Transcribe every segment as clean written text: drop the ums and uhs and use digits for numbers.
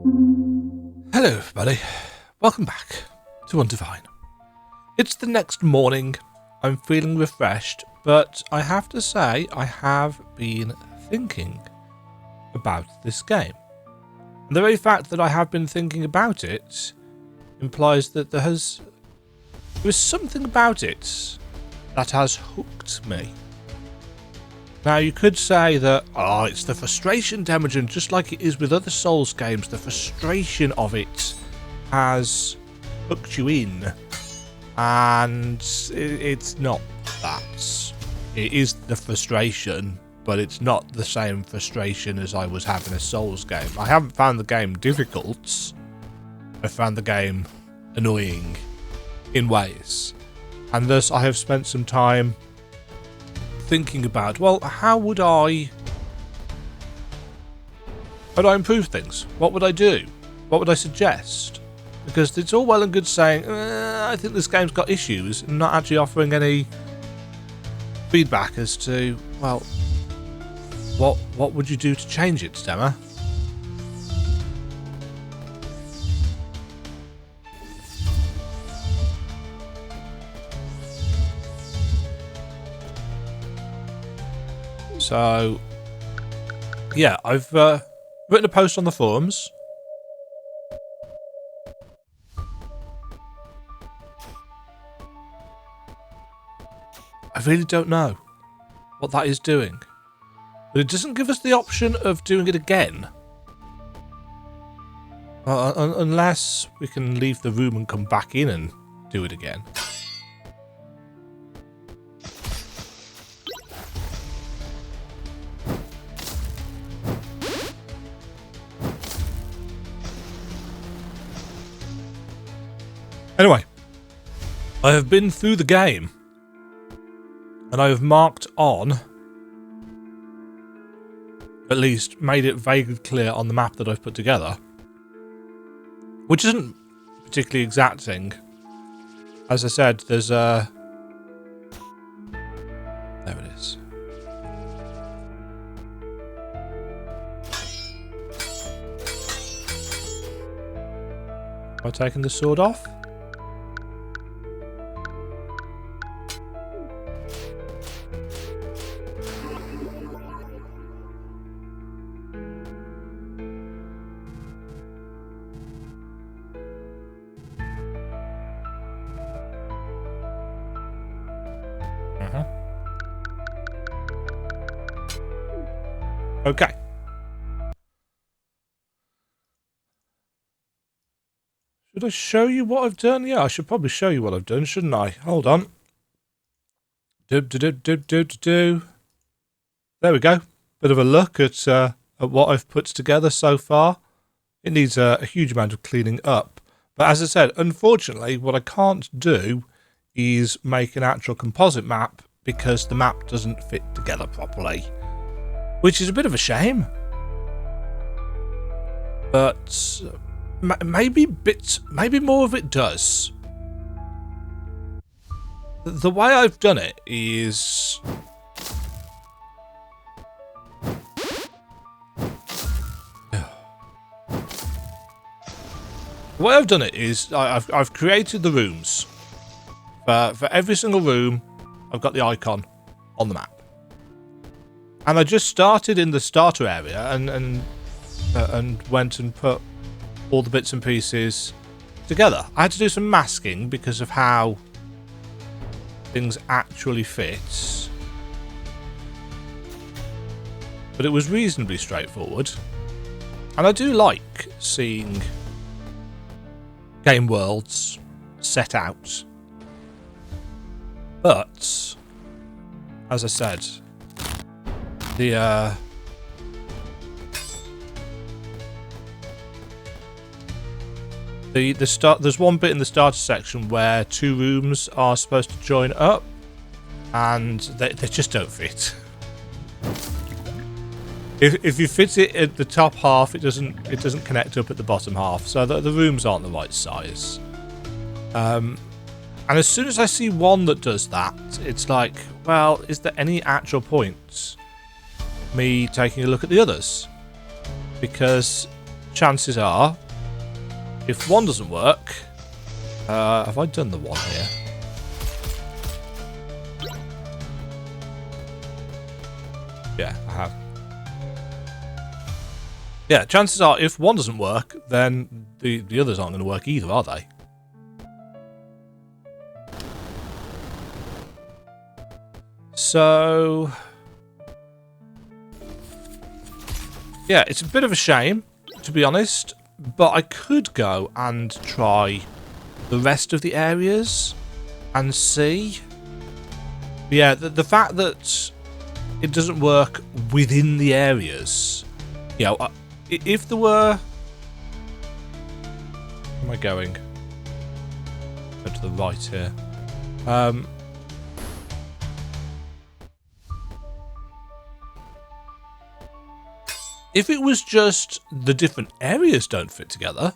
Hello everybody, welcome back to Undivine. It's the next morning, I'm feeling refreshed, but I have to say I have been thinking about this game. And the very fact that I have been thinking about it implies that there is something about it that has hooked me. Now you could say that, oh, it's the frustration, Temujin, just like it is with other Souls games. The frustration of it has hooked you in, and it's not that. It is the frustration, but it's not the same frustration as I was having a Souls game. I haven't found the game difficult. I found the game annoying in ways, and thus I have spent some time thinking about, well, how would I improve things? What would I do? What would I suggest? Because it's all well and good saying, I think this game's got issues, and not actually offering any feedback as to, well, what would you do to change it, Stemmer? So, yeah, I've written a post on the forums. I really don't know what that is doing. But it doesn't give us the option of doing it again. Unless we can leave the room and come back in and do it again. Anyway, I have been through the game, and I have marked on, at least made it vaguely clear on the map that I've put together, which isn't particularly exacting. As I said, there's a... there it is. Have I taken the sword off? Okay. Should I show you what I've done? Yeah, I should probably show you what I've done, shouldn't I? Hold on. There we go. Bit of a look at what I've put together so far. It needs a huge amount of cleaning up. But as I said, unfortunately, what I can't do is make an actual composite map because the map doesn't fit together properly. Which is a bit of a shame. But maybe more of it does. The way I've done it is... the way I've done it is I've created the rooms. For every single room, I've got the icon on the map. And I just started in the starter area and went and put all the bits and pieces together. I had to do some masking because of how things actually fit. But it was reasonably straightforward. And I do like seeing game worlds set out. But, as I said, there's one bit in the starter section where two rooms are supposed to join up, and they just don't fit. If you fit it at the top half, it doesn't connect up at the bottom half, so the rooms aren't the right size. And as soon as I see one that does that, it's like, well, is there any actual point me taking a look at the others? Because chances are, if one doesn't work... have I done the one here? Yeah, I have. Yeah, chances are, if one doesn't work, then the others aren't going to work either, are they? So... yeah, it's a bit of a shame, to be honest, but I could go and try the rest of the areas and see. Yeah, the fact that it doesn't work within the areas, you know, if there were... where am I going? Go to the right here. If it was just the different areas don't fit together,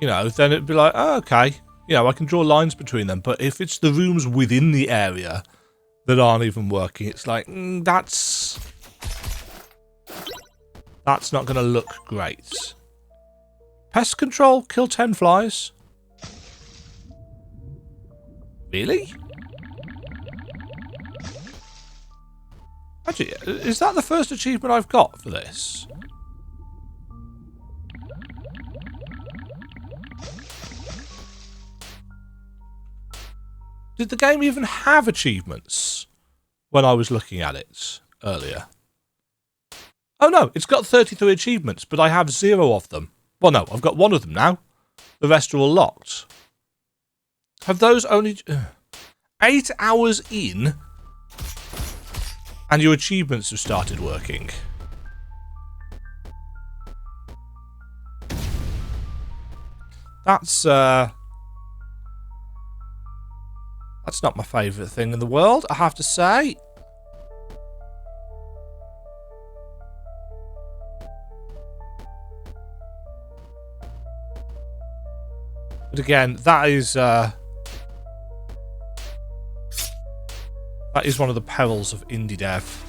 you know, then it'd be like, oh, okay, you know, I can draw lines between them. But if it's the rooms within the area that aren't even working, it's like, that's not going to look great. Pest control, kill 10 flies. Really? Actually, is that the first achievement I've got for this? Did the game even have achievements when I was looking at it earlier? Oh no, it's got 33 achievements, but I have 0 of them. Well, no, I've got 1 of them now. The rest are all locked. Have those only... 8 hours in... and your achievements have started working. That's not my favourite thing in the world, I have to say. But again, that is one of the perils of indie dev.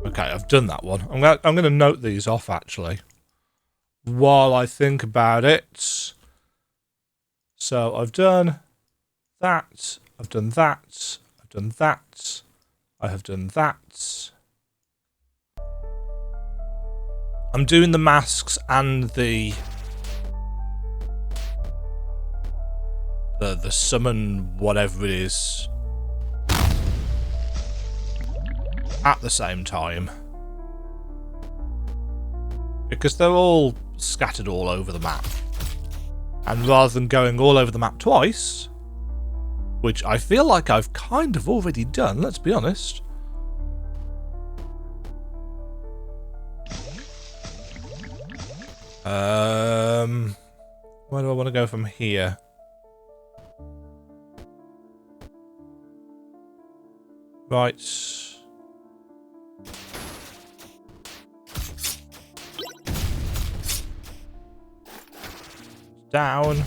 Okay, I've done that one. I'm going to note these off, actually, while I think about it. So I've done that. I've done that. I've done that. I have done that. I'm doing the masks and the summon whatever it is at the same time, because they're all scattered all over the map, and rather than going all over the map twice, which I feel like I've kind of already done, let's be honest. Where do I want to go from here? Right. Down.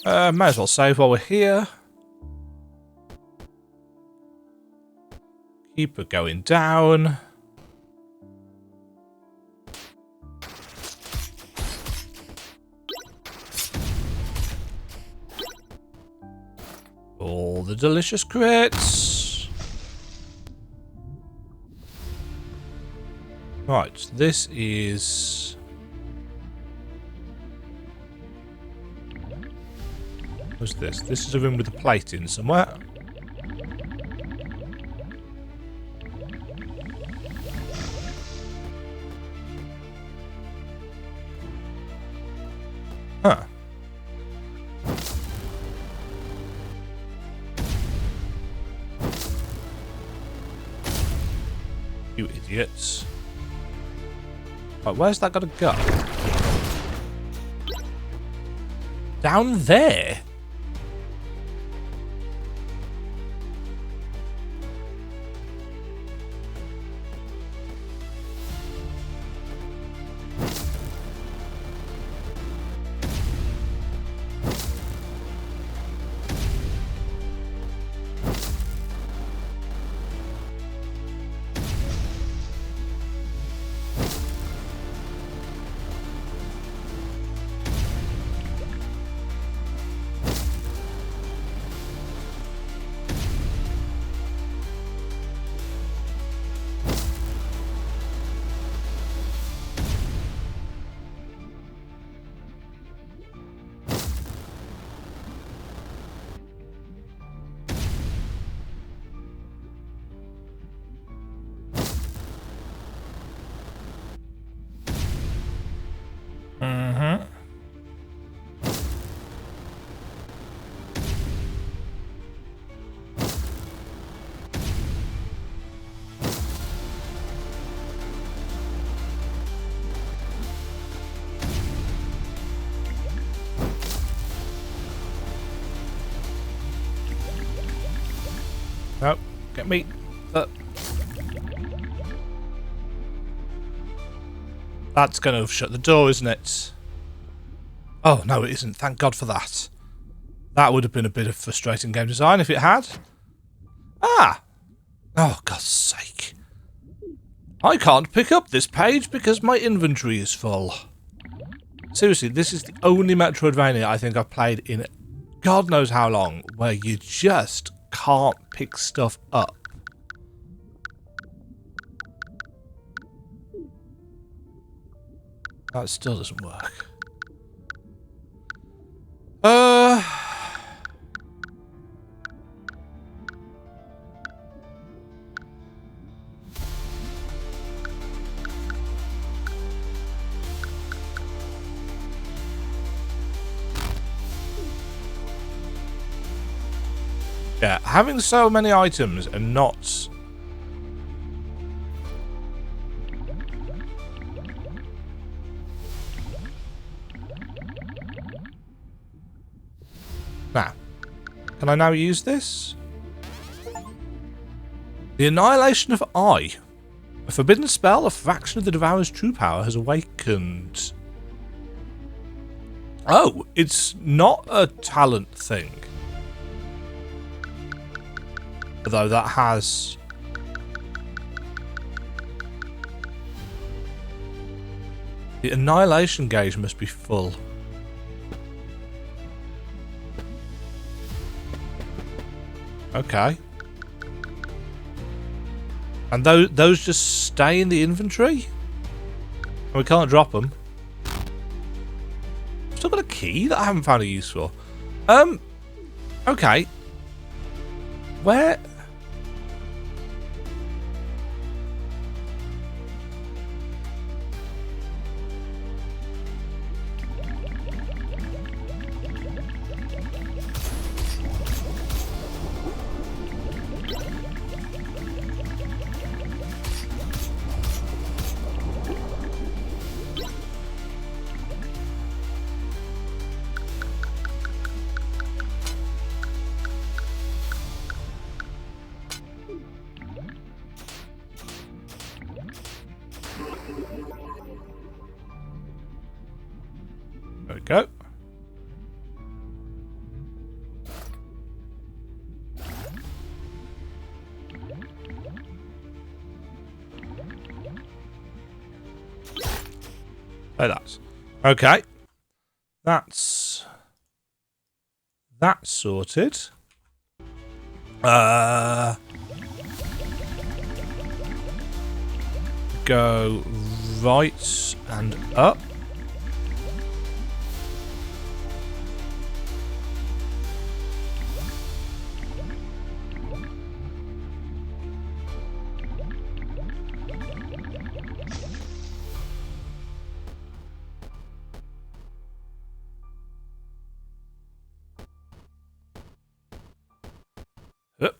Might as well save while we're here. Keep it going down. All the delicious crits. Right, this is... what's this? This is a room with a plate in somewhere. Huh. You idiots. Right, where's that gotta go? Down there? No, get me. That's going to shut the door, isn't it? Oh, no, it isn't. Thank God for that. That would have been a bit of frustrating game design if it had. Ah! Oh, God's sake. I can't pick up this page because my inventory is full. Seriously, this is the only metroidvania I think I've played in God knows how long where you just can't pick stuff up. That still doesn't work. Yeah, having so many items and not... Now, can I now use this? The Annihilation of I. A forbidden spell, a fraction of the Devourer's true power has awakened. Oh, it's not a talent thing. Although that has... The Annihilation gauge must be full. Okay. And those just stay in the inventory? And we can't drop them. I've still got a key that I haven't found a use for. Okay. Where... There we go. Like that. Okay. That's sorted. Go right and up. Up.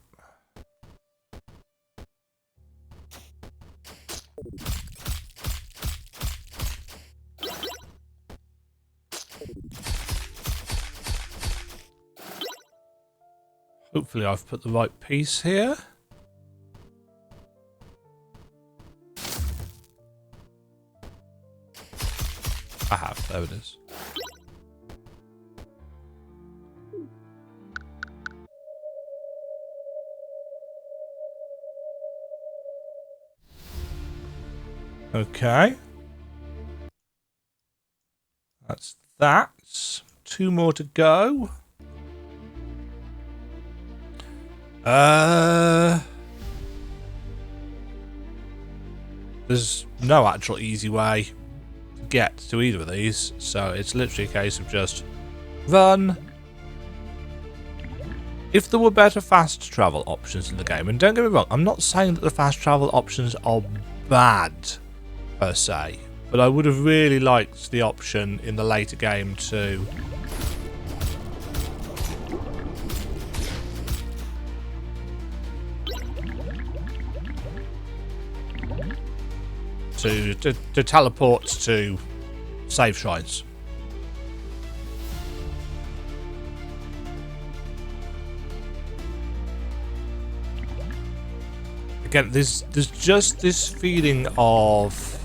Hopefully I've put the right piece here. I have, there it is. Okay. That's that. 2 more to go. There's no actual easy way to get to either of these, so it's literally a case of just run. If there were better fast travel options in the game, and don't get me wrong, I'm not saying that the fast travel options are bad per se, but I would have really liked the option in the later game to teleport to save shrines. Again, there's just this feeling of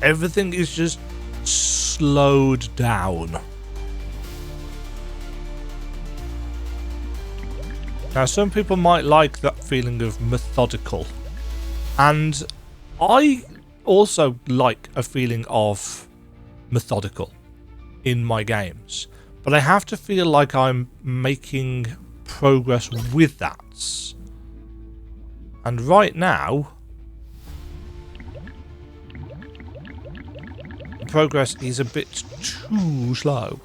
everything is just slowed down. Now, some people might like that feeling of methodical, and I also like a feeling of methodical in my games, but I have to feel like I'm making progress with that. And right now, the progress is a bit too slow.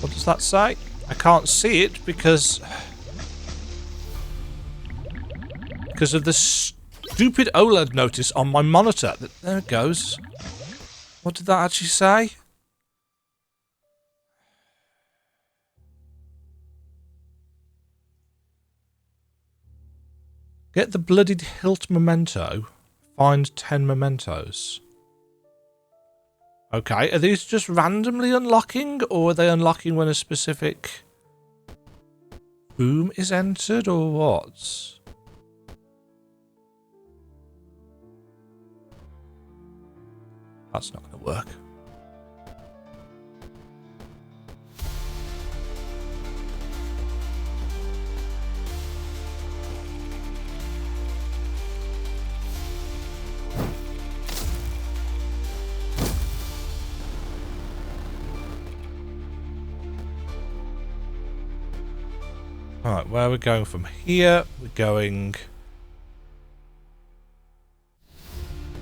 What does that say? I can't see it because of the stupid OLED notice on my monitor. There it goes. What did that actually say? Get the bloodied hilt memento. Find 10 mementos. Okay, are these just randomly unlocking, or are they unlocking when a specific room is entered, or what? That's not going to work. Alright, where are we going from here? We're going...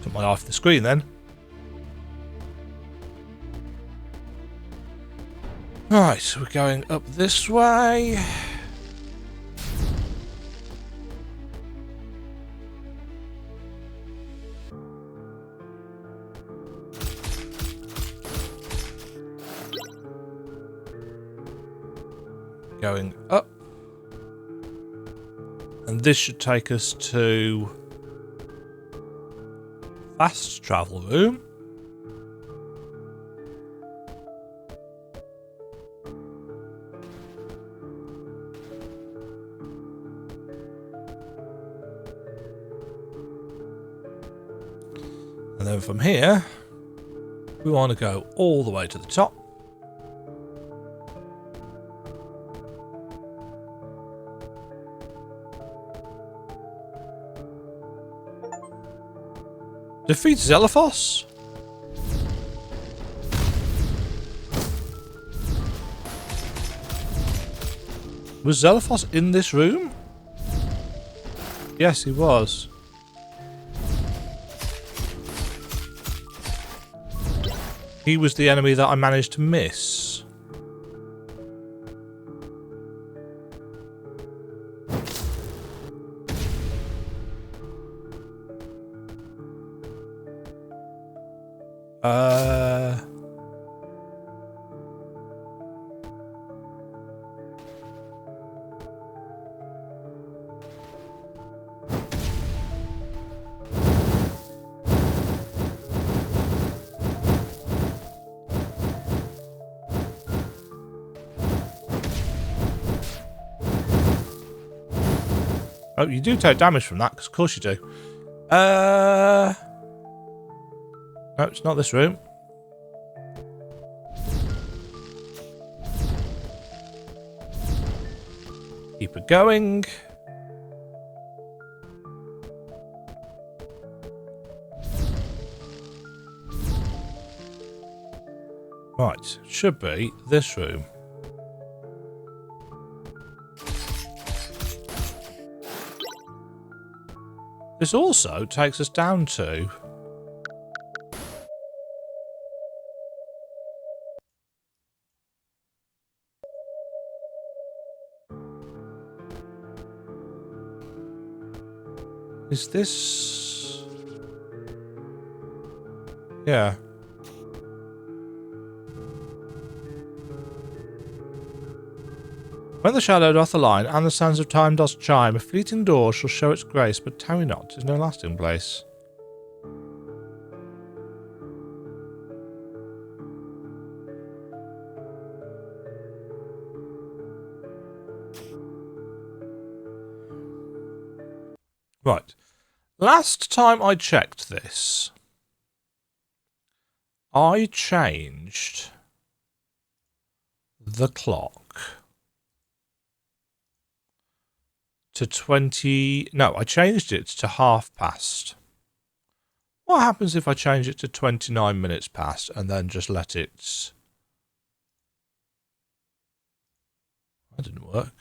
Took my eye off the screen then. Right, so we're going up this way. Going up. And this should take us to fast travel room. And then from here, we want to go all the way to the top. Defeat Zelifos? Was Zelifos in this room? Yes, he was. He was the enemy that I managed to miss. Oh, you do take damage from that, because of course you do. No, it's not this room. Keep it going. Right, should be this room. This also takes us down to... Is this... Yeah. When the shadow doth align, and the sands of time doth chime, a fleeting door shall show its grace, but tarry not, 'tis no lasting place. Right. Last time I checked this, I changed the clock to 20... No, I changed it to past. What happens if I change it to 29 minutes past and then just let it... That didn't work.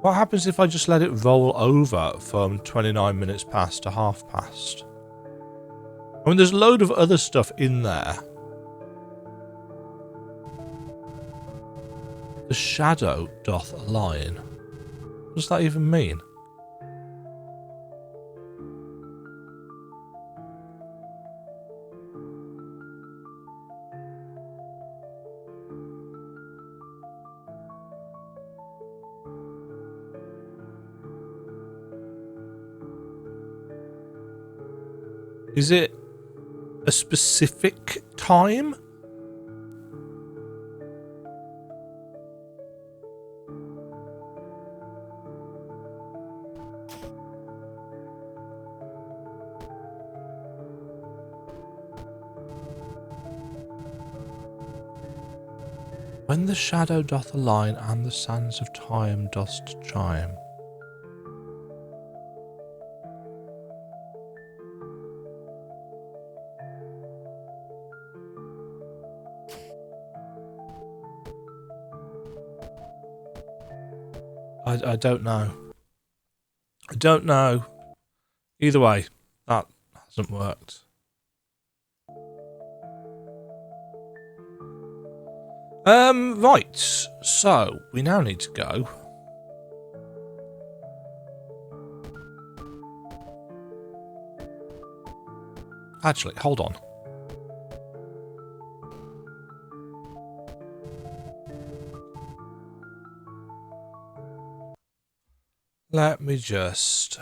What happens if I just let it roll over from 29 minutes past to past? I mean, there's a load of other stuff in there. The shadow doth align. What does that even mean? Is it a specific time? When the shadow doth align and the sands of time dost chime. I don't know. I don't know. Either way, that hasn't worked. Right. So, we now need to go. Actually, hold on. Let me just...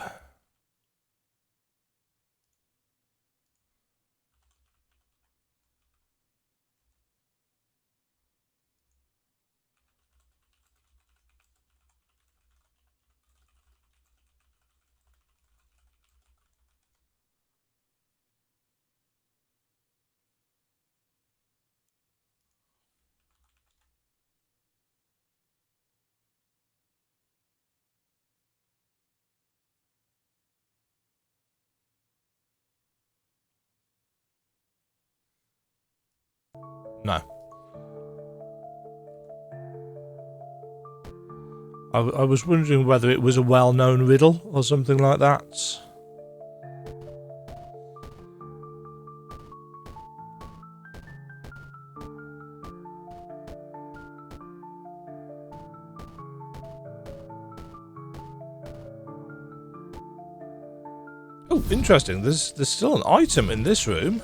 No. I was wondering whether it was a well-known riddle or something like that. Oh, interesting. There's still an item in this room.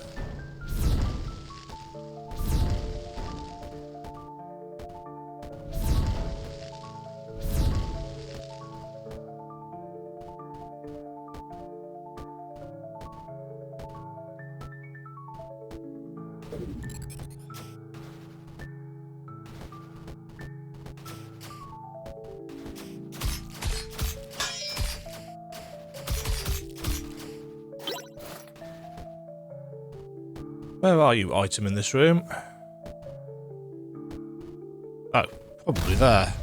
Where are you, item in this room? Oh, probably there.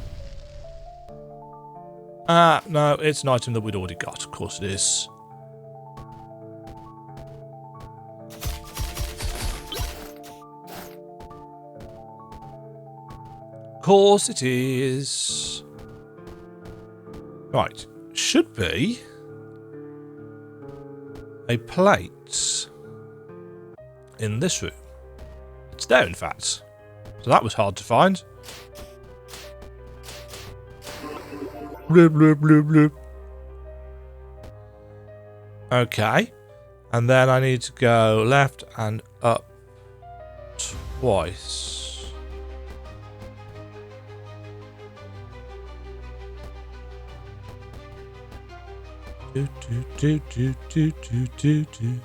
Ah, no, it's an item that we'd already got. Of course it is. Of course it is. Right, should be a plate in this room. It's there, in fact. So that was hard to find. Bloop, bloop, bloop, bloop. Okay. And then I need to go left and up twice. Do, do, do, do, do, do, do, do.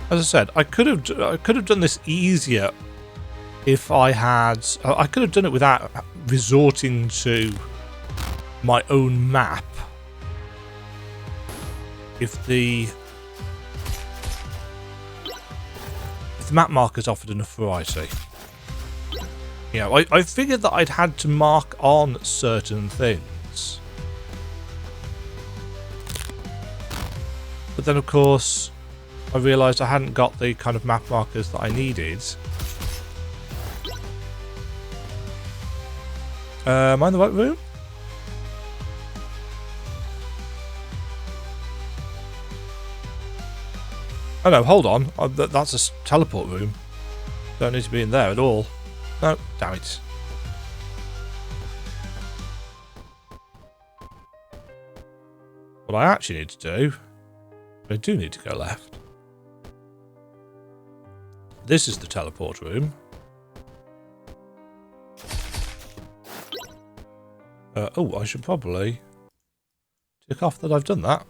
As I said, I could have done this easier if I had. I could have done it without resorting to my own map. If the map markers offered enough variety. You know, I figured that I'd had to mark on certain things. But then, of course, I realised I hadn't got the kind of map markers that I needed. Am I in the right room? Oh no, hold on. That's a teleport room. Don't need to be in there at all. No, damn it. What I actually need to do, I do need to go left. This is the teleport room. Oh, I should probably tick off that I've done that.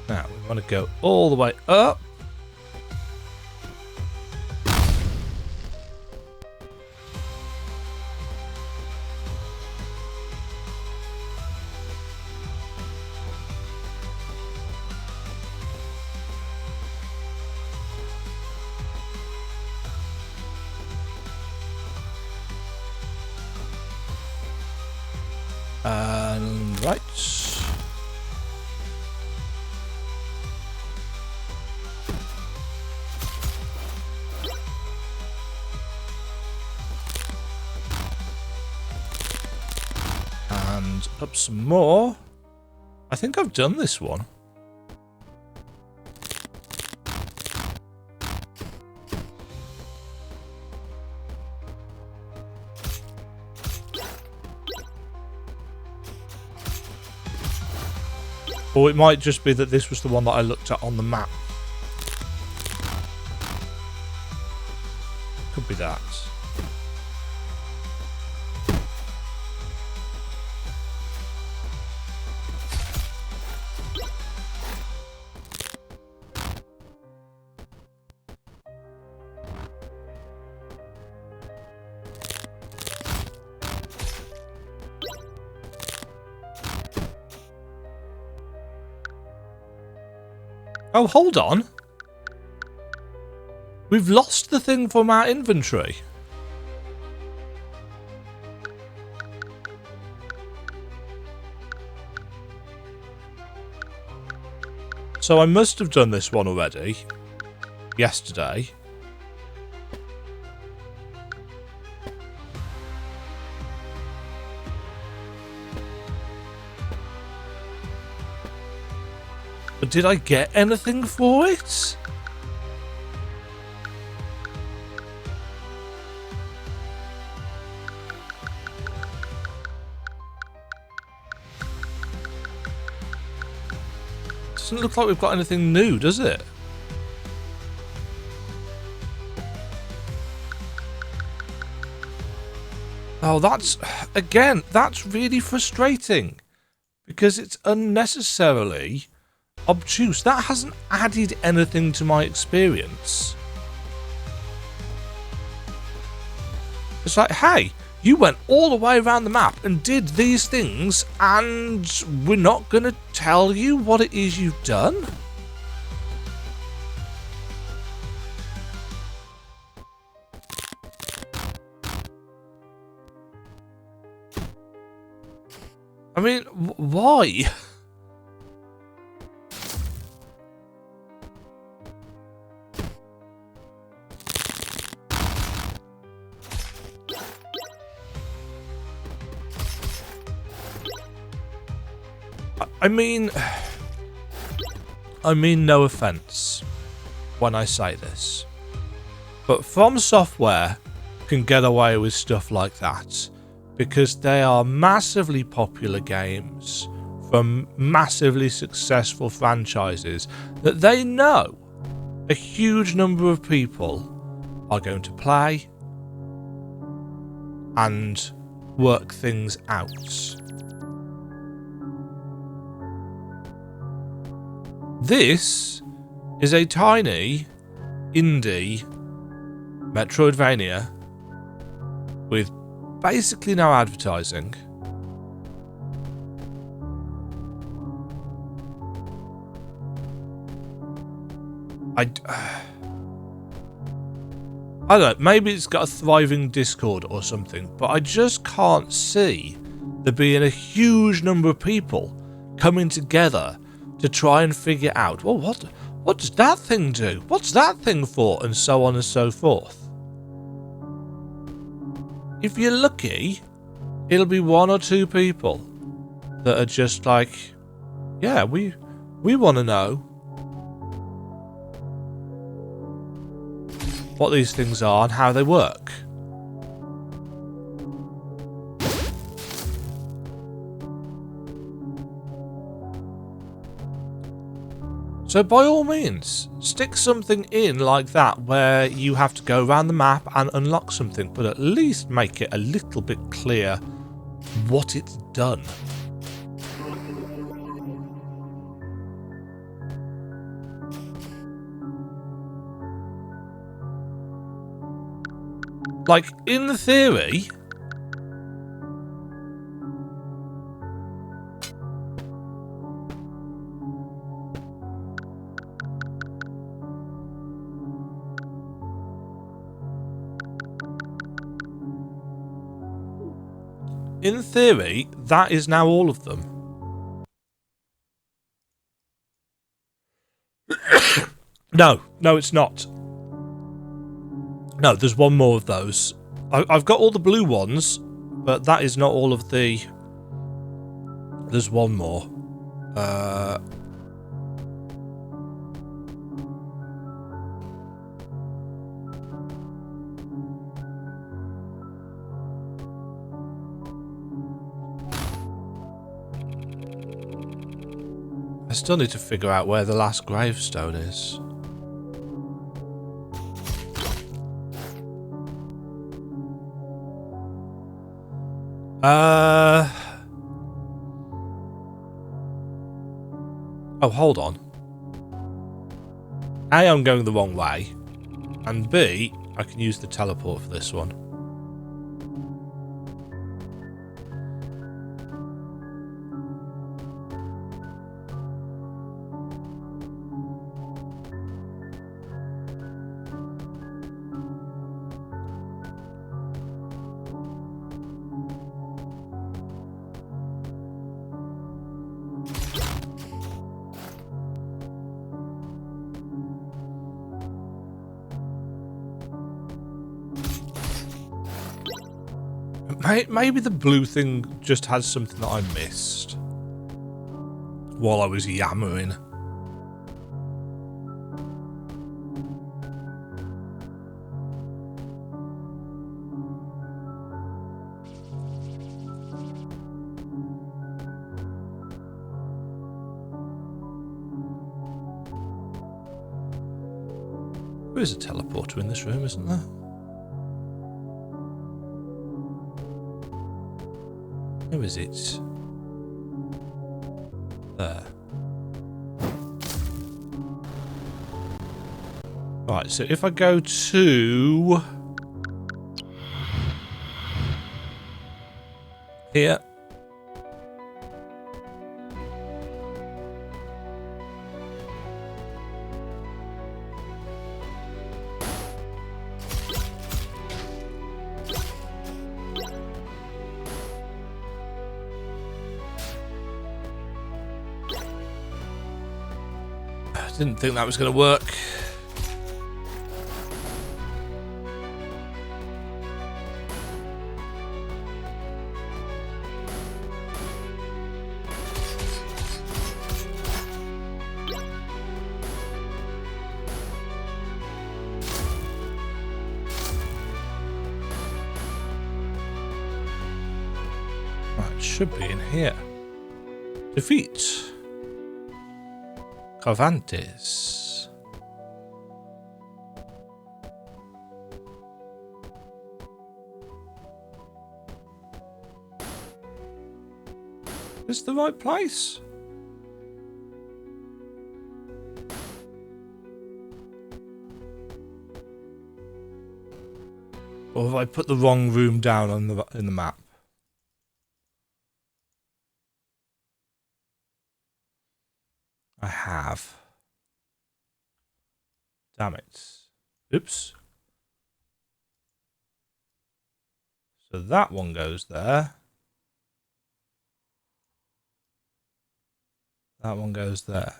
Now, we want to go all the way up. And right. And up some more. I think I've done this one. Or it might just be that this was the one that I looked at on the map. Could be that. Oh, hold on. We've lost the thing from our inventory. So I must have done this one already. Yesterday. But did I get anything for it? Doesn't look like we've got anything new, does it? Oh, that's really frustrating. Because it's unnecessarily obtuse. That hasn't added anything to my experience. It's like, hey, you went all the way around the map and did these things, and we're not going to tell you what it is you've done? I mean, why? I mean no offense when I say this, but From Software can get away with stuff like that because they are massively popular games from massively successful franchises that they know a huge number of people are going to play and work things out. This is a tiny indie metroidvania with basically no advertising. I don't know, maybe it's got a thriving Discord or something, but I just can't see there being a huge number of people coming together to try and figure out, well, what does that thing do? What's that thing for? And so on and so forth. If you're lucky, it'll be one or two people that are just like, yeah, we want to know what these things are and how they work. So by all means, stick something in like that where you have to go around the map and unlock something, but at least make it a little bit clear what it's done. Like, in theory, that is now all of them. No, it's not. No, there's one more of those. I've got all the blue ones, but that is not all of the... There's one more. I still need to figure out where the last gravestone is. Oh, hold on. A, I'm going the wrong way. And B, I can use the teleport for this one. Maybe the blue thing just has something that I missed while I was yammering. There is a teleporter in this room, isn't there? Where is it? There. Right, so if I go to... here. Didn't think that was going to work. should be in here. Defeat Covantes. Is this the right place? Or have I put the wrong room down on in the map? I have. Damn it. Oops. So that one goes there. That one goes there.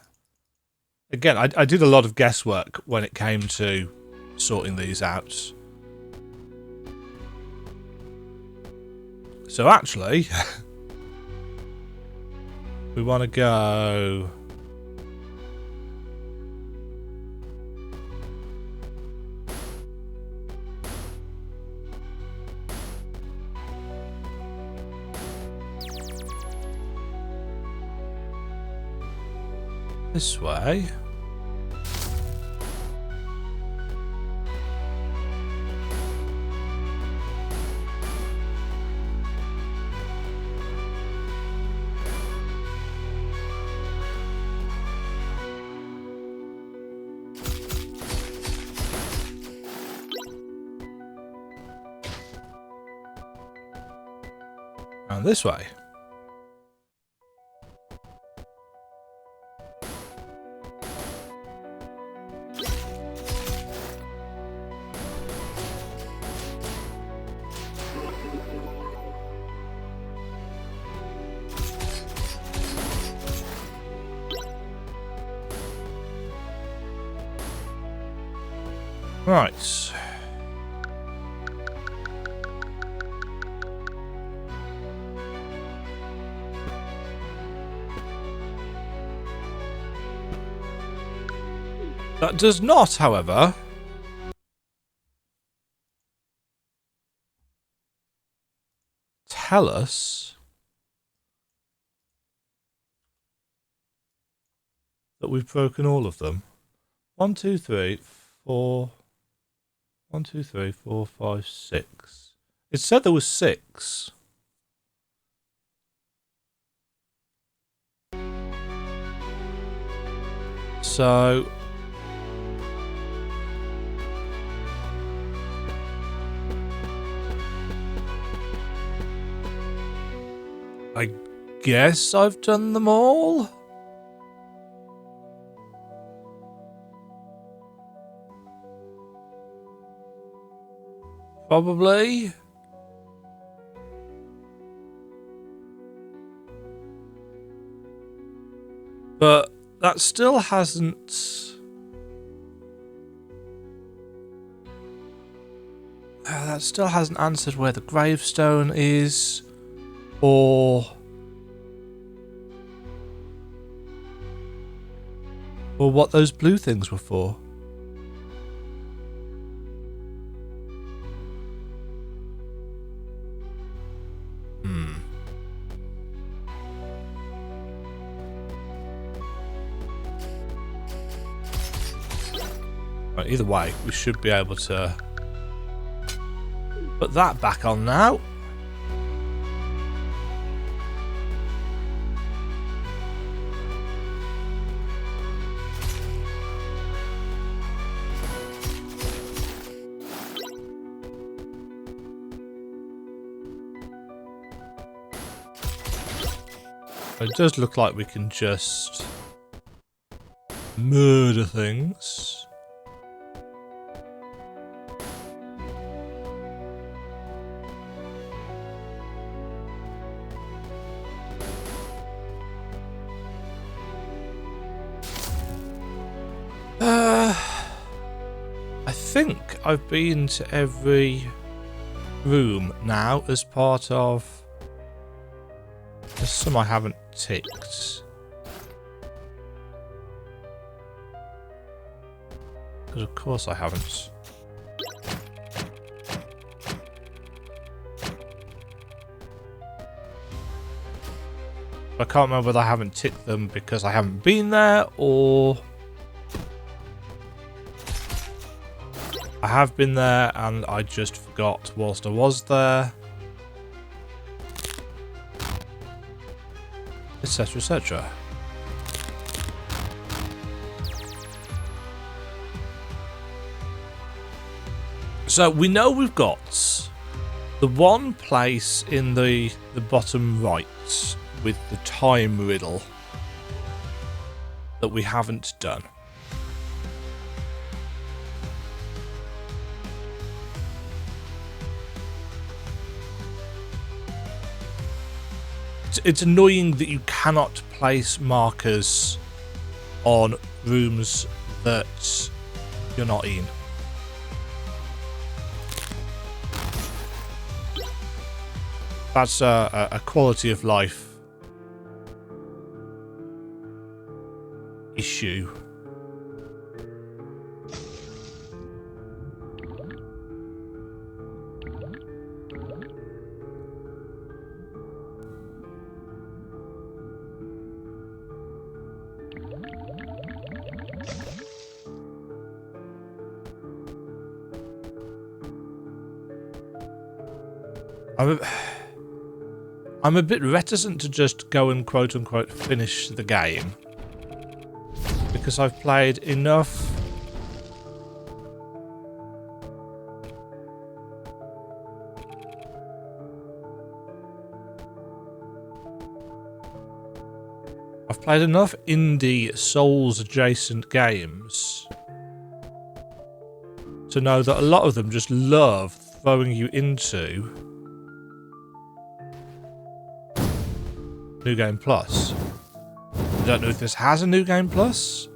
Again, I did a lot of guesswork when it came to sorting these out. So actually, we want to go... this way. And this way. Right. That does not, however, tell us that we've broken all of them. 1, 2, 3, 4. 1, 2, 3, 4, 5, 6. It said there was 6. So I guess I've done them all. Probably. But that still hasn't... that still hasn't answered where the gravestone is, or what those blue things were for. Right, either way, we should be able to put that back on now. It does look like we can just murder things. I think I've been to every room now as part of... There's some I haven't ticked. Because of course I haven't. I can't remember whether I haven't ticked them because I haven't been there, or I have been there and I just forgot whilst I was there, etc, etc. So we know we've got the one place in the bottom right with the time riddle that we haven't done. It's annoying that you cannot place markers on rooms that you're not in. That's a quality of life issue. I'm a bit reticent to just go and quote-unquote finish the game, because I've played enough indie Souls adjacent games to know that a lot of them just love throwing you into New Game Plus. I don't know if this has a New Game Plus.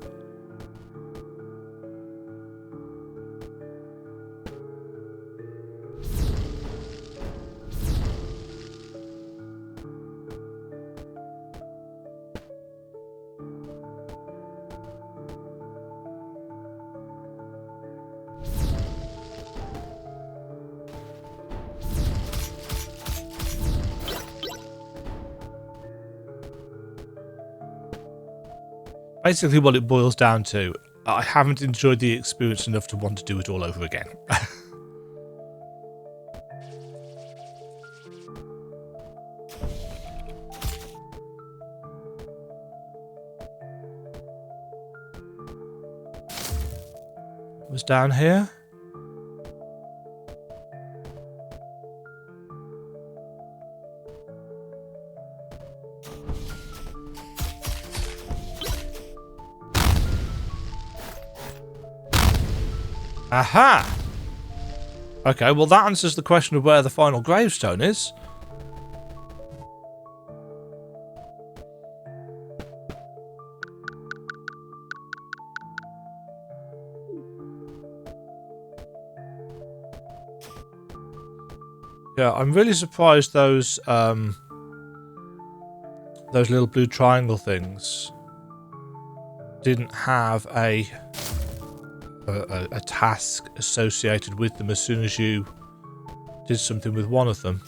Basically what it boils down to, I haven't enjoyed the experience enough to want to do it all over again. It was down here. Aha! Okay, well that answers the question of where the final gravestone is. Yeah, I'm really surprised those little blue triangle things didn't have a task associated with them as soon as you did something with one of them.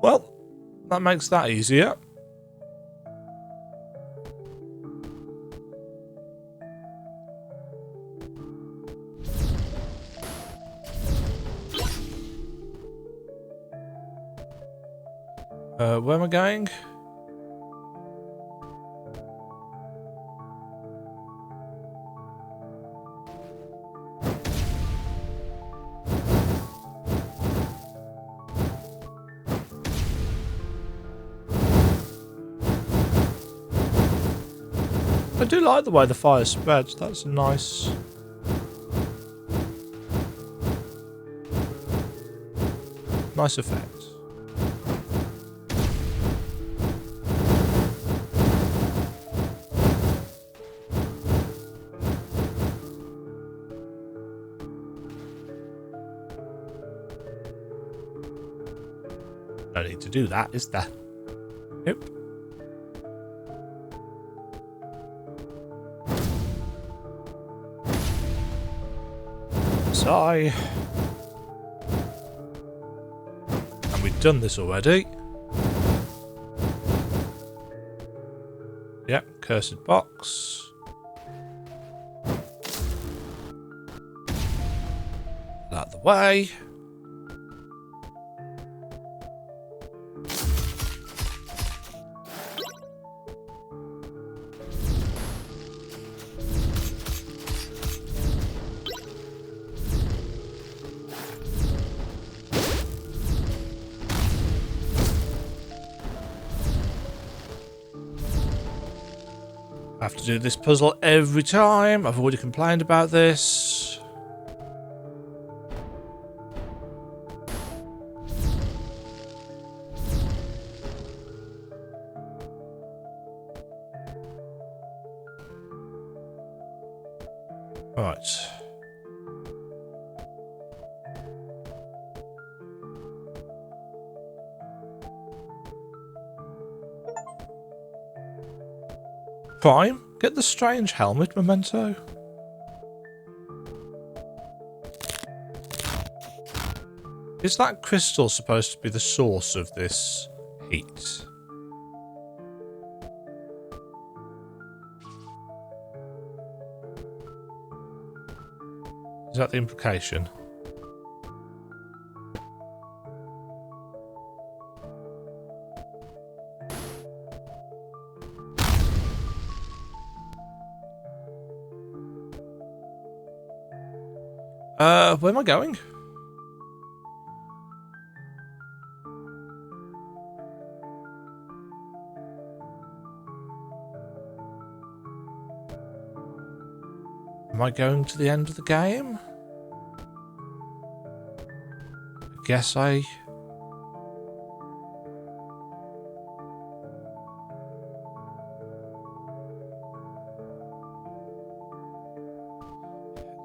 Well, that makes that easier. Where am I going? I do like the way the fire spreads. That's nice. Nice effect. No need to do that, is there? Nope. Sigh. And we've done this already. Yep, cursed box. Out of the way. I have to do this puzzle every time. I've already complained about this. Right. Prime, get the strange helmet memento. Is that crystal supposed to be the source of this heat? Is that the implication? Where am I going? Am I going to the end of the game? I guess I...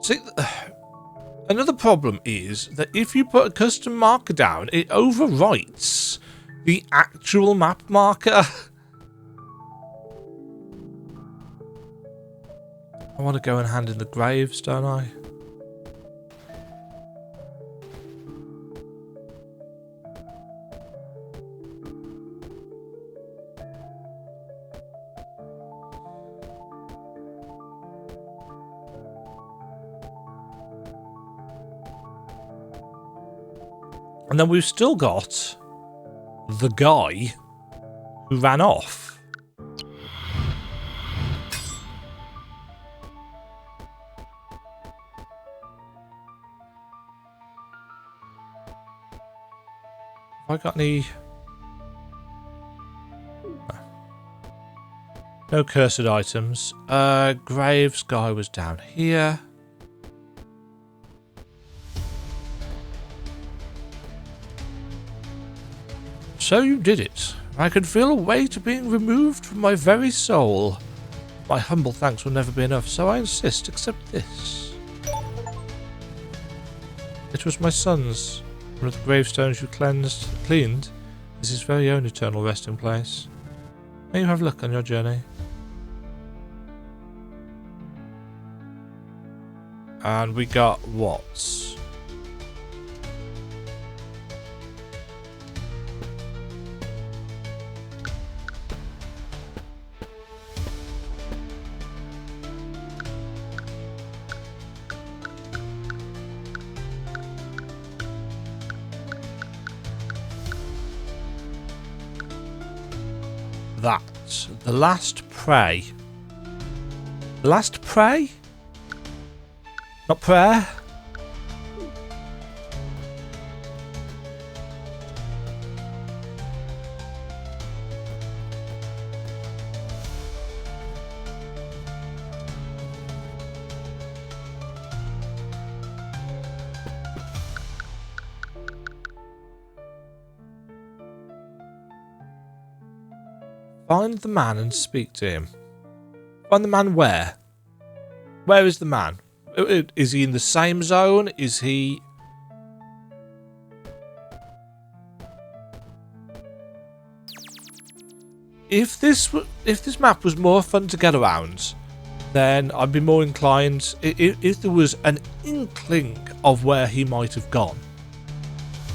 See, another problem is that if you put a custom marker down, it overwrites the actual map marker. I want to go and hand in the graves, don't I? And then we've still got the guy who ran off. Have I got any... No cursed items. Graves guy was down here. So you did it. I can feel a weight being removed from my very soul. My humble thanks will never be enough, so I insist, accept this. It was my son's. One of the gravestones you cleaned is his very own eternal resting place. May you have luck on your journey. And we got what? That. The last prey. The last prey? Not prayer? Find the man and speak to him. Find the man where? Where is the man? Is he in the same zone? Is he... if this map was more fun to get around, then I'd be more inclined. If there was an inkling of where he might have gone,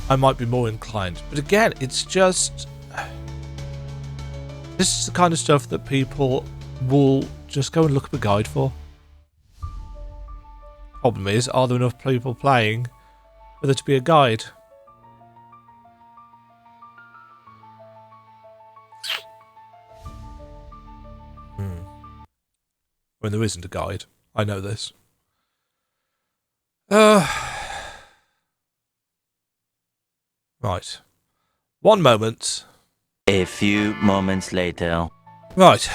I might be more inclined. But again, it's just, this is the kind of stuff that people will just go and look up a guide for. Problem is, are there enough people playing for there to be a guide? When there isn't a guide. I know this. Right. One moment. A few moments later. Right.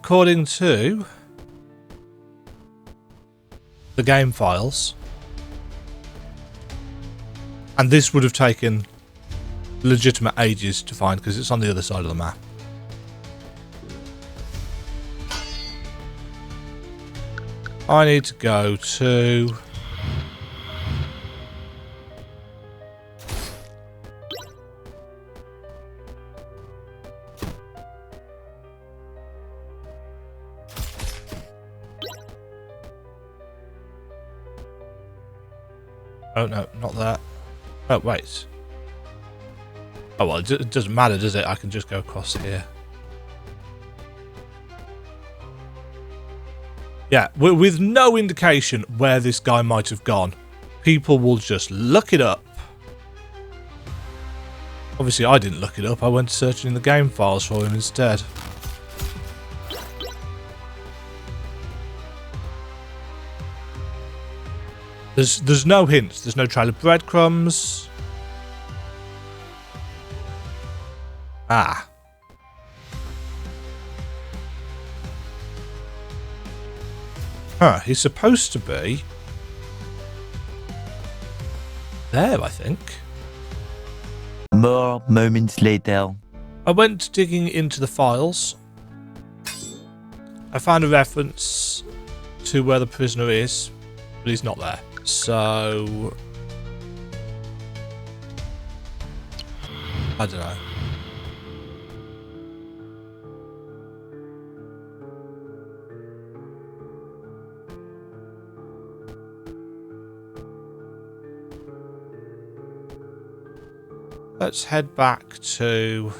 According to the game files, and this would have taken legitimate ages to find because it's on the other side of the map. I need to go to... Oh no, not that. Oh wait. Oh well, it doesn't matter, does it? I can just go across here. Yeah, with no indication where this guy might have gone. People will just look it up. Obviously, I didn't look it up. I went searching in the game files for him instead. There's no hints. There's no trail of breadcrumbs. Ah. Huh, he's supposed to be there, I think. More moments later. I went digging into the files. I found a reference to where the prisoner is, but he's not there. So I don't know. Let's head back to...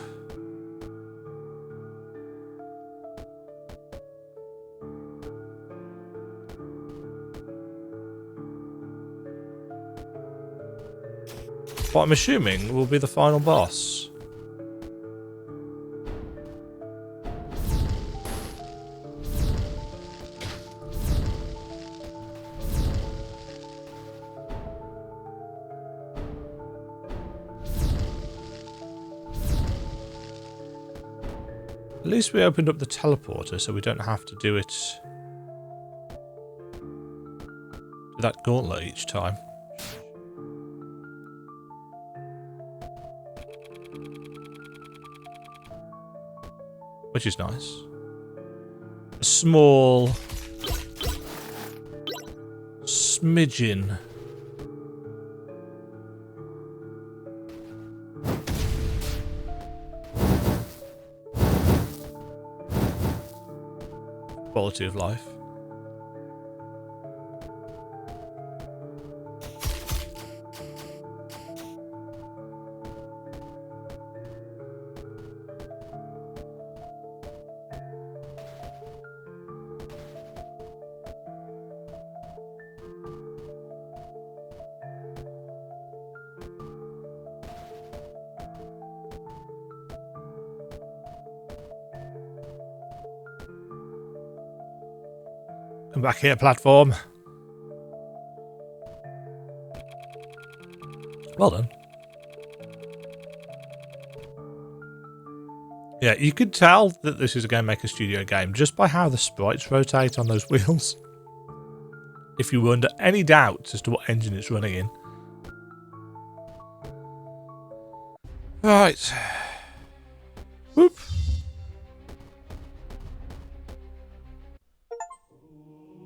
what I'm assuming will be the final boss. At least we opened up the teleporter so we don't have to do it... do that gauntlet each time. Which is nice. A small... smidgen. Quality of life. Come back here, platform. Well done. Yeah, you could tell that this is a Game Maker Studio game just by how the sprites rotate on those wheels. If you were under any doubt as to what engine it's running in. Right. Whoop.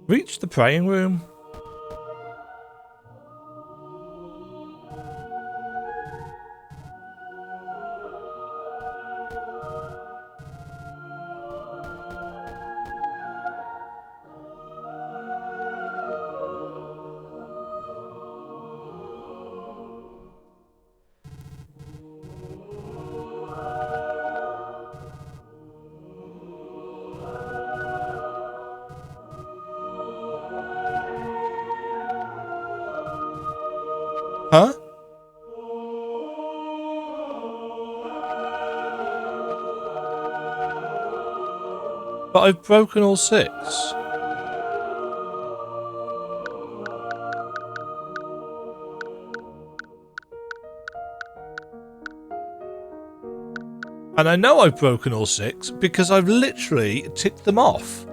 Reach the praying room. Huh? But I've broken all 6. And I know I've broken all 6 because I've literally ticked them off.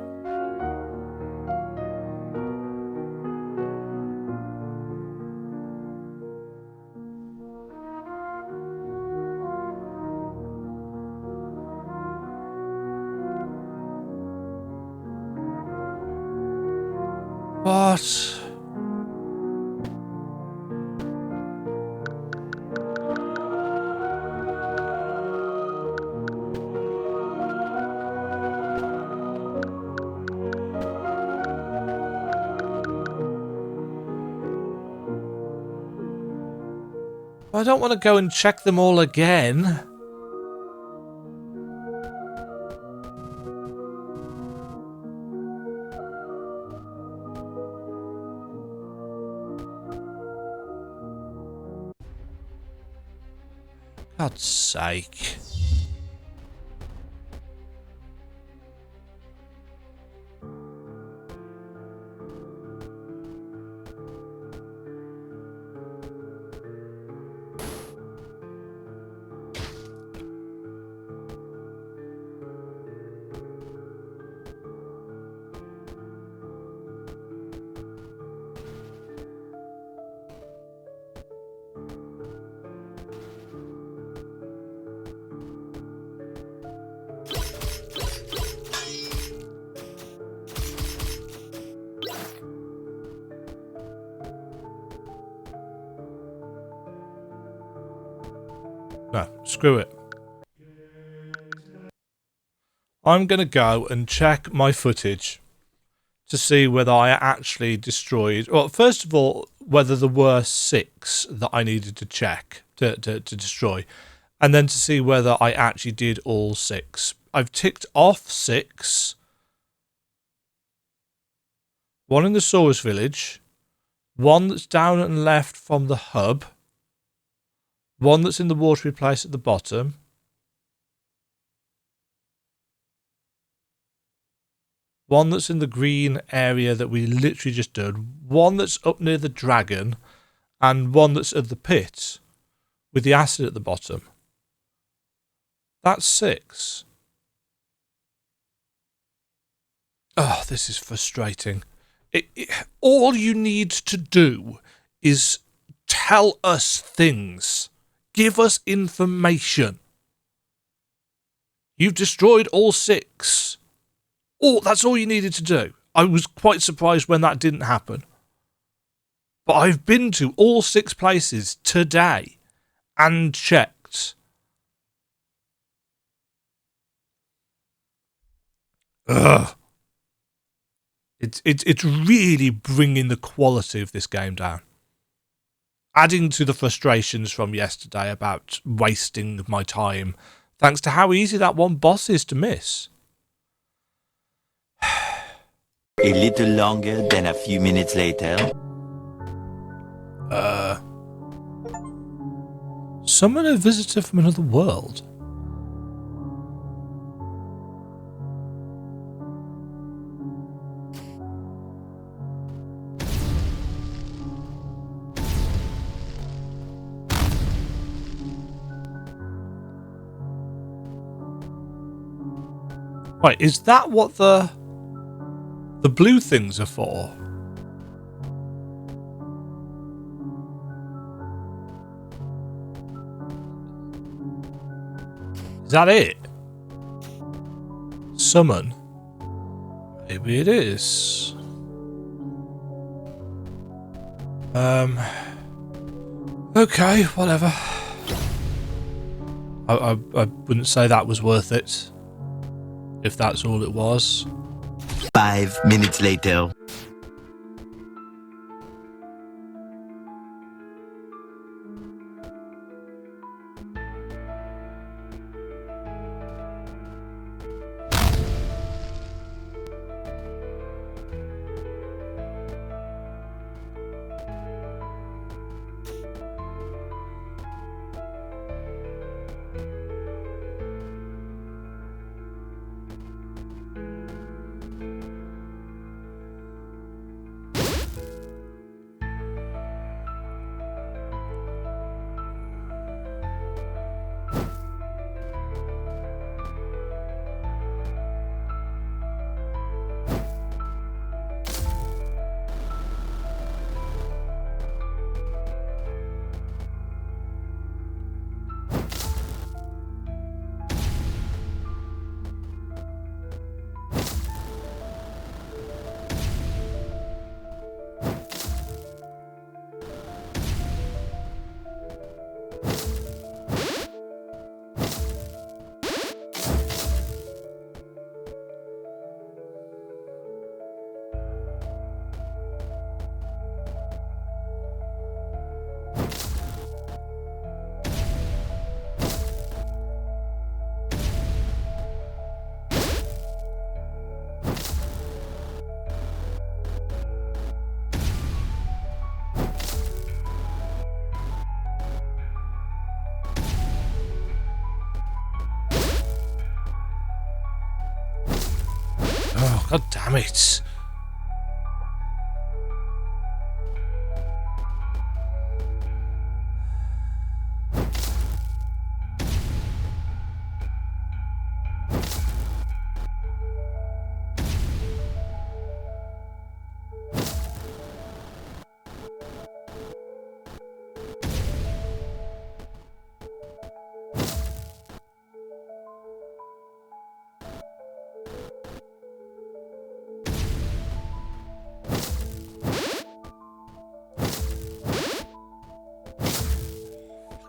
What? I don't want to go and check them all again. God's sake. No, screw it. I'm going to go and check my footage to see whether I actually destroyed... Well, first of all, whether there were 6 that I needed to check to destroy. And then to see whether I actually did all 6. I've ticked off 6. 1 in the Saurus village. 1 that's down and left from the hub. 1 that's in the watery place at the bottom. 1 that's in the green area that we literally just did. 1 that's up near the dragon. And 1 that's at the pit with the acid at the bottom. That's 6. Oh, this is frustrating. All you need to do is tell us things. Give us information. You've destroyed all 6. Oh, that's all you needed to do. I was quite surprised when that didn't happen. But I've been to all 6 places today and checked. Ugh. It's really bringing the quality of this game down. Adding to the frustrations from yesterday about wasting my time, thanks to how easy that one boss is to miss. A little longer than a few minutes later. Summon a visitor from another world. Right, is that what the blue things are for? Is that it? Summon? Maybe it is. Okay, whatever. I wouldn't say that was worth it. If that's all it was. 5 minutes later. God damn it.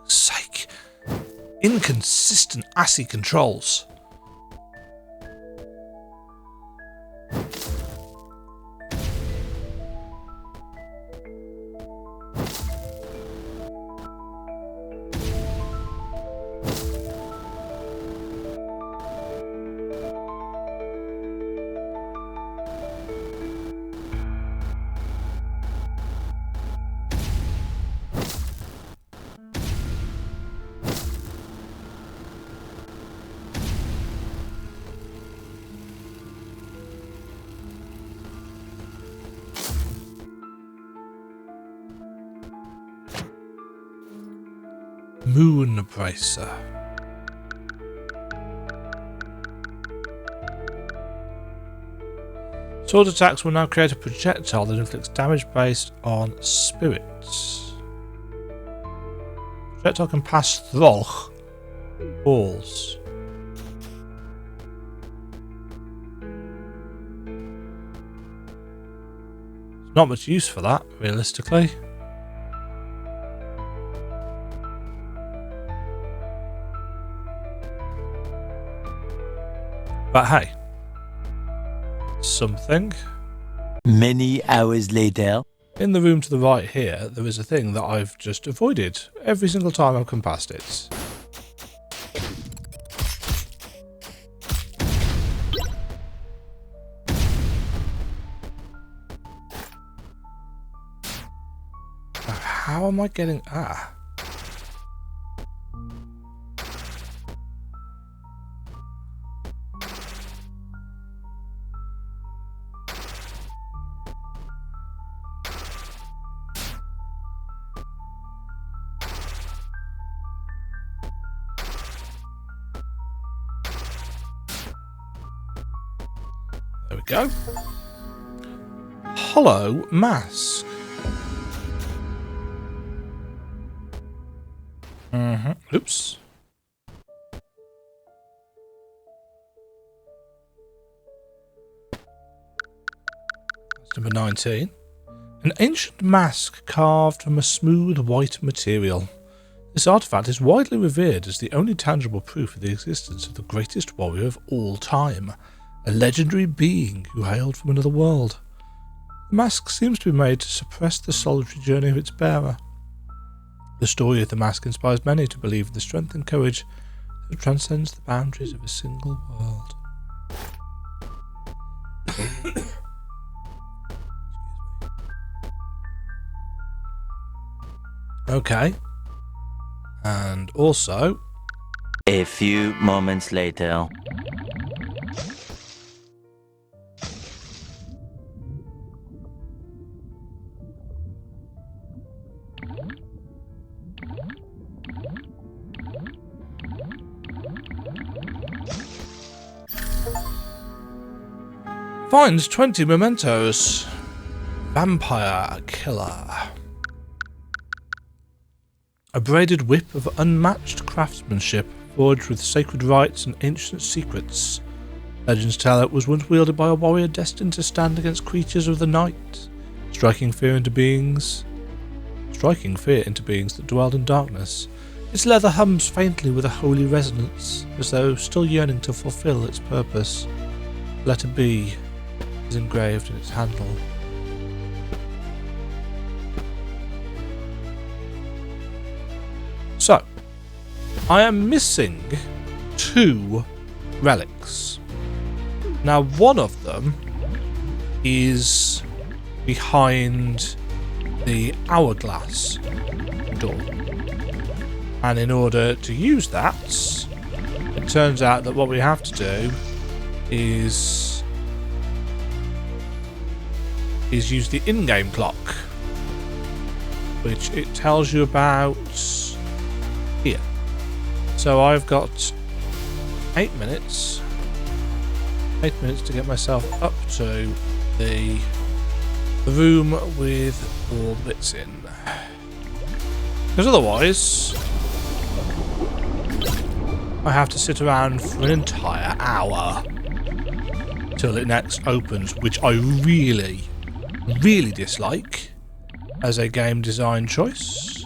Sake. Inconsistent assy controls. Moon Bracer. Sword attacks will now create a projectile that inflicts damage based on spirits. Projectile can pass through walls. Not much use for that, realistically. But hey, something. Many hours later. In the room to the right here, there is a thing that I've just avoided every single time I've come past it. How am I getting... There we go. Hollow mask. Oops. That's number 19. An ancient mask carved from a smooth white material. This artifact is widely revered as the only tangible proof of the existence of the greatest warrior of all time, a legendary being who hailed from another world. The mask seems to be made to suppress the solitary journey of its bearer. The story of the mask inspires many to believe in the strength and courage that transcends the boundaries of a single world. Okay. And also... A few moments later. Finds 20 mementos. Vampire Killer. A braided whip of unmatched craftsmanship, forged with sacred rites and ancient secrets. Legends tell it was once wielded by a warrior destined to stand against creatures of the night, striking fear into beings that dwelled in darkness. Its leather hums faintly with a holy resonance, as though still yearning to fulfill its purpose. Letter B is engraved in its handle. So, I am missing 2 relics. Now, one of them is behind the hourglass door. And in order to use that, it turns out that what we have to do is is use the in-game clock, which it tells you about here. So I've got 8 minutes. 8 minutes to get myself up to the room with all the bits in. Because otherwise, I have to sit around for an entire hour till it next opens, which I really, really dislike as a game design choice.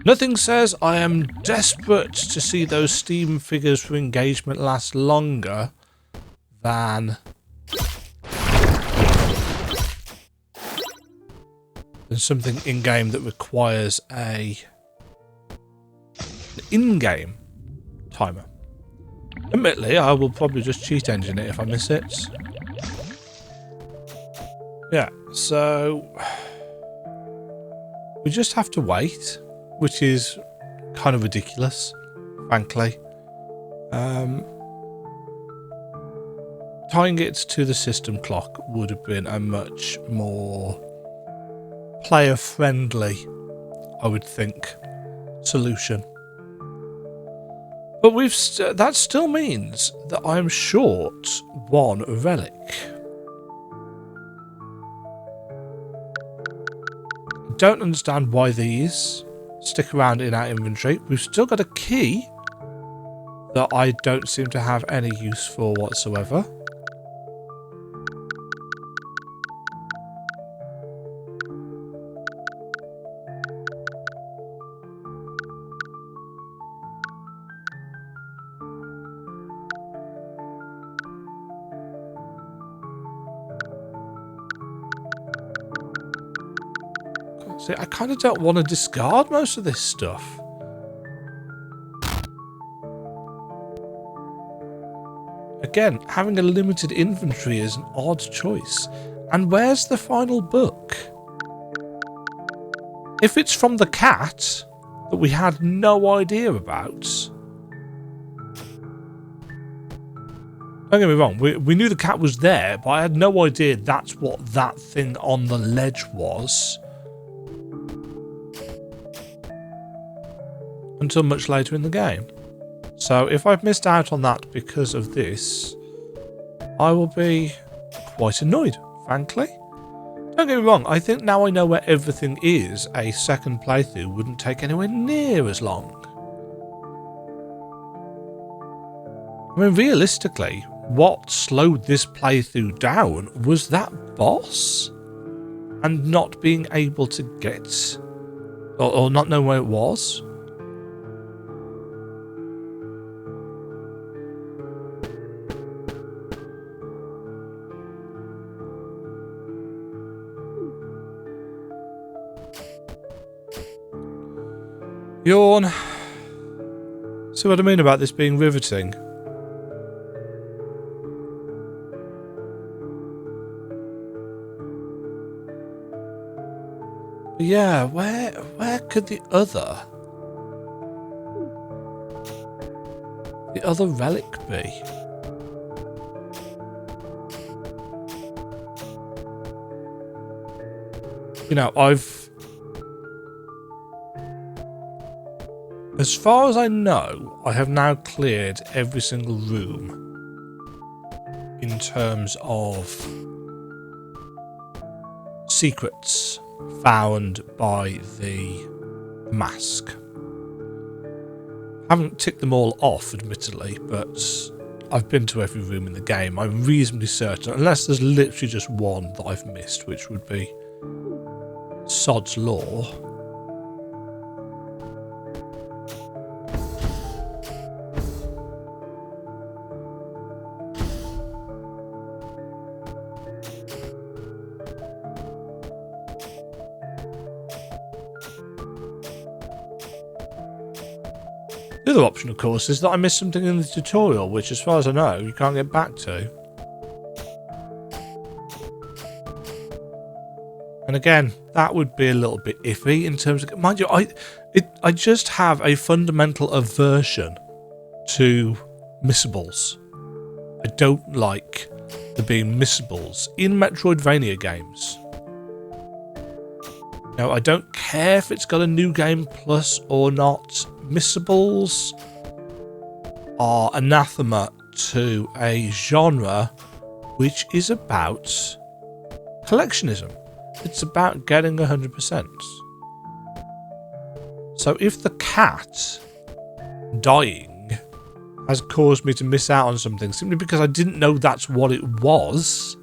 Nothing says I am desperate to see those Steam figures for engagement last longer than something in-game that requires an in-game timer. Admittedly, I will probably just cheat engine it if I miss it. Yeah, so we just have to wait, which is kind of ridiculous, frankly. Tying it to the system clock would have been a much more player-friendly, I would think, solution. But that still means that I'm short 1 relic. Don't understand why these stick around in our inventory. We've still got a key that I don't seem to have any use for whatsoever. See, I kind of don't want to discard most of this stuff. Again, having a limited inventory is an odd choice. And where's the final book? If it's from the cat that we had no idea about. Don't get me wrong, we knew the cat was there, but I had no idea that's what that thing on the ledge was. Until much later in the game. So if I've missed out on that because of this, I will be quite annoyed, frankly. Don't get me wrong, I think now I know where everything is, a second playthrough wouldn't take anywhere near as long. I mean, realistically, what slowed this playthrough down was that boss. And not being able to get, or not know where it was. Yawn. See what I mean about this being riveting? But yeah, where could the other relic be? You know, as far as I know, I have now cleared every single room in terms of secrets found by the mask. I haven't ticked them all off, admittedly, but I've been to every room in the game. I'm reasonably certain, unless there's literally just one that I've missed, which would be Sod's Law. The other option, of course, is that I missed something in the tutorial, which, as far as I know, you can't get back to. And again, that would be a little bit iffy in terms of... Mind you, I just have a fundamental aversion to missables. I don't like there being missables in Metroidvania games. Now, I don't care if it's got a new game plus or not. Missables are anathema to a genre which is about collectionism. It's about getting 100%. So if the cat dying has caused me to miss out on something simply because I didn't know that's what it was,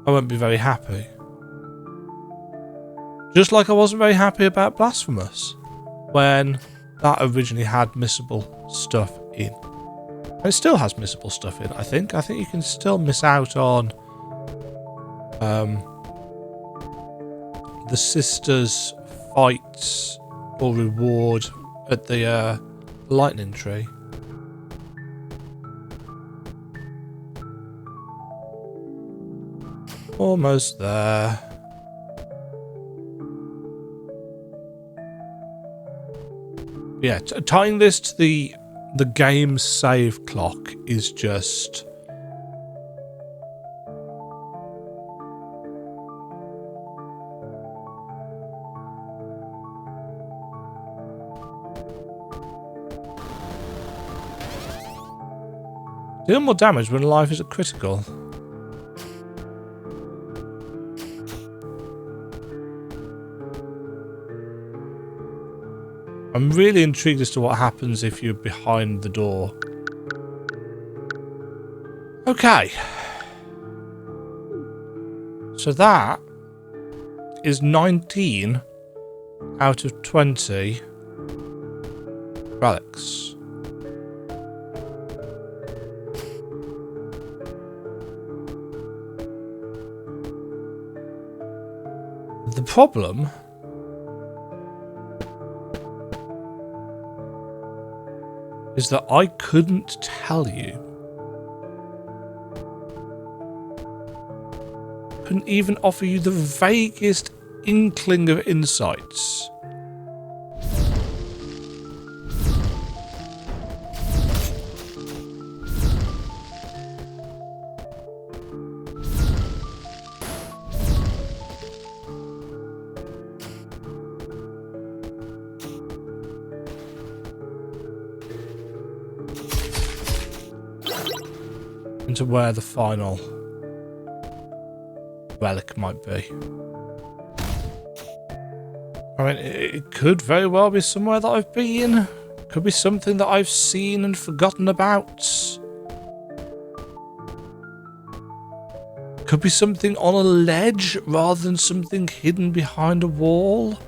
I won't be very happy. Just like I wasn't very happy about Blasphemous when that originally had missable stuff in. And it still has missable stuff in, I think. I think you can still miss out on the sisters' fights or reward at the lightning tree. Almost there. Yeah, tying this to the game save clock is just deal more damage when life is at critical. I'm really intrigued as to what happens if you're behind the door. Okay. So that is 19 out of 20 relics. The problem is that I couldn't tell you. Couldn't even offer you the vaguest inkling of insights. Into where the final relic might be. I mean, it could very well be somewhere that I've been. Could be something that I've seen and forgotten about. Could be something on a ledge rather than something hidden behind a wall.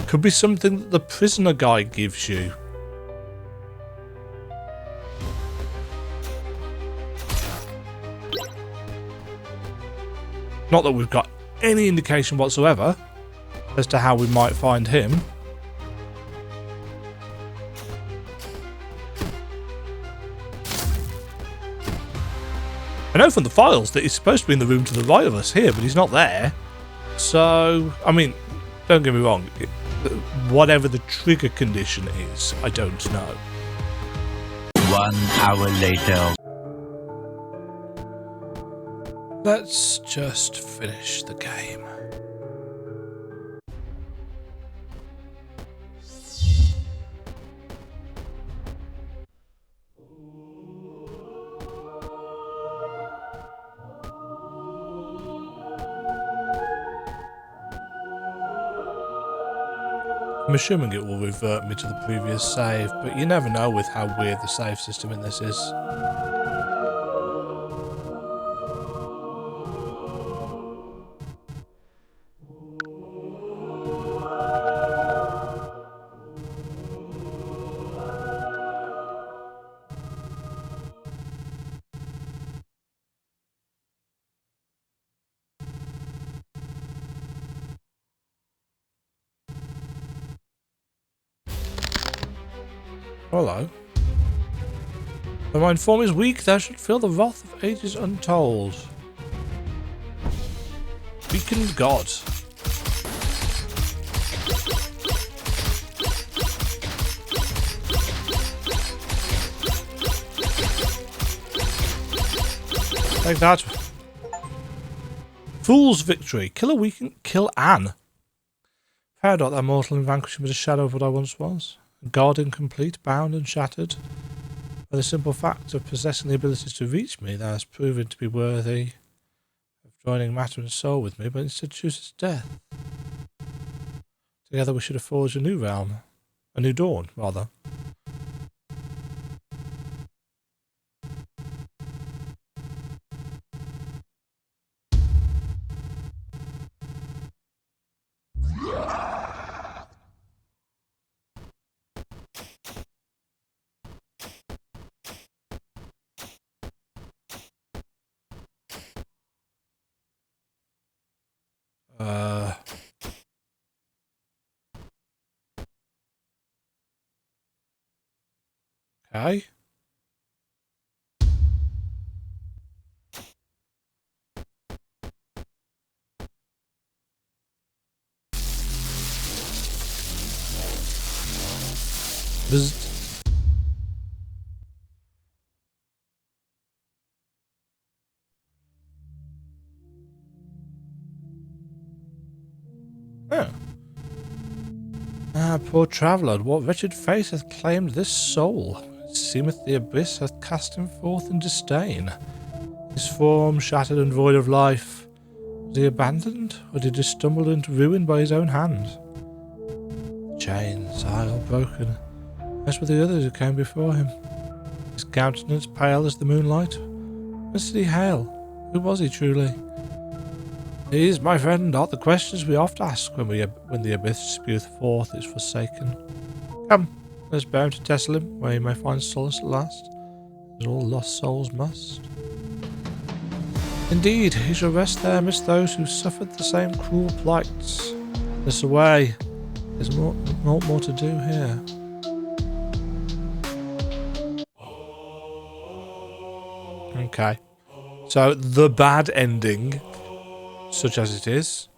Could be something that the prisoner guy gives you. Not that we've got any indication whatsoever as to how we might find him. I know from the files that he's supposed to be in the room to the right of us here, but he's not there. So, I mean, don't get me wrong. Whatever the trigger condition is, I don't know. 1 hour later. Let's just finish the game. I'm assuming it will revert me to the previous save, but you never know with how weird the save system in this is. Hello. Though mine form is weak, thou shalt feel the wrath of ages untold. Weakened God. Take that. Fool's victory. Kill a weakened. Kill Anne. Paradox, that mortal and vanquishing with a shadow of what I once was. God incomplete, bound and shattered. By the simple fact of possessing the ability to reach me, thou hast proven to be worthy of joining matter and soul with me, but instead chooses death. Together we should have forged a new realm. A new dawn, rather. Okay. Bzzzt. Oh. Ah, poor traveller, what wretched fate hath claimed this soul? It seemeth the abyss hath cast him forth in disdain. His form shattered and void of life. Was he abandoned, or did he stumble into ruin by his own hand? The chains are all broken, as were the others who came before him. His countenance pale as the moonlight. Whence did he hail? Who was he truly? These, my friend, are the questions we oft ask when the abyss speweth forth its forsaken. Come, let us bear him to desolate, where he may find solace at last, as all lost souls must. Indeed, he shall rest there amidst those who suffered the same cruel plights. This away, there's more to do here. Okay, so the bad ending, such as it is.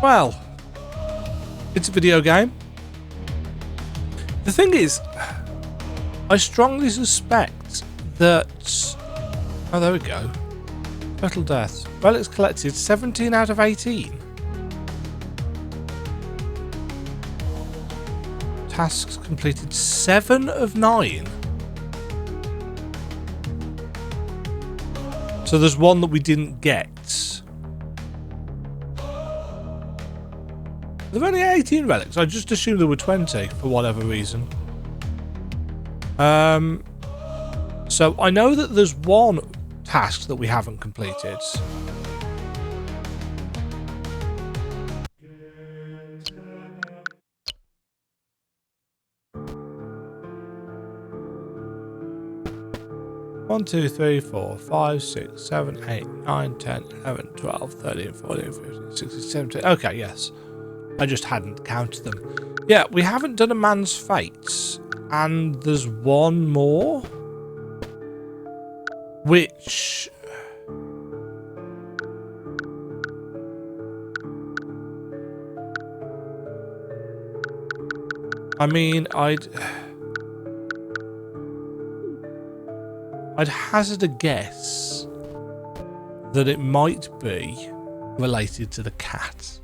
Well, it's a video game. The thing is, I strongly suspect that... Oh, there we go. Total deaths. Relics collected, 17 out of 18. Tasks completed, 7 of 9. So there's one that we didn't get. There were only 18 relics. I just assumed there were 20 for whatever reason. So I know that there's one task that we haven't completed. One, 2, 3, 4, 5, 6, 7, 8, 9, 10, 11, 12, 13, 14, 15, 16, 17. Okay, yes. I just hadn't counted them. Yeah, we haven't done a man's fate. And there's one more. Which... I mean, I'd hazard a guess that it might be related to the cat.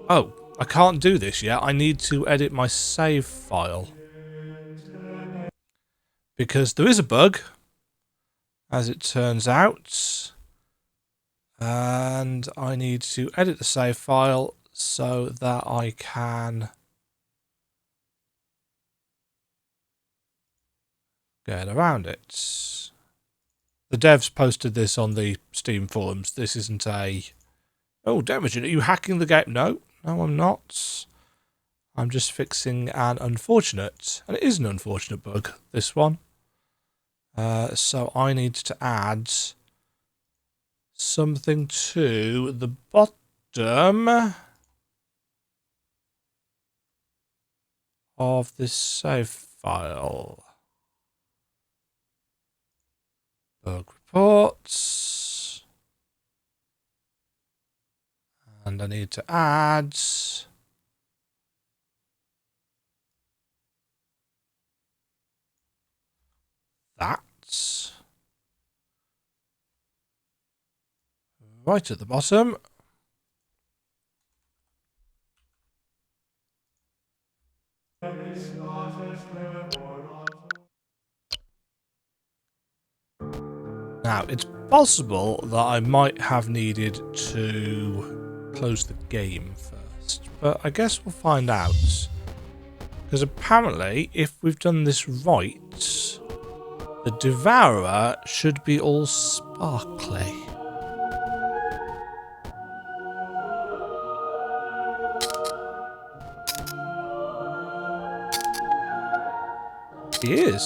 Oh, I can't do this yet. I need to edit my save file. Because there is a bug, as it turns out. And I need to edit the save file so that I can get around it. The devs posted this on the Steam forums. This isn't a Oh, Demagen, are you hacking the game? No, I'm not. I'm just fixing an unfortunate, and it is an unfortunate bug, this one. So I need to add something to the bottom of this save file. Bug reports. And I need to add that right at the bottom. Now, it's possible that I might have needed to close the game first, but I guess we'll find out. Because apparently, if we've done this right, the Devourer should be all sparkly. He is.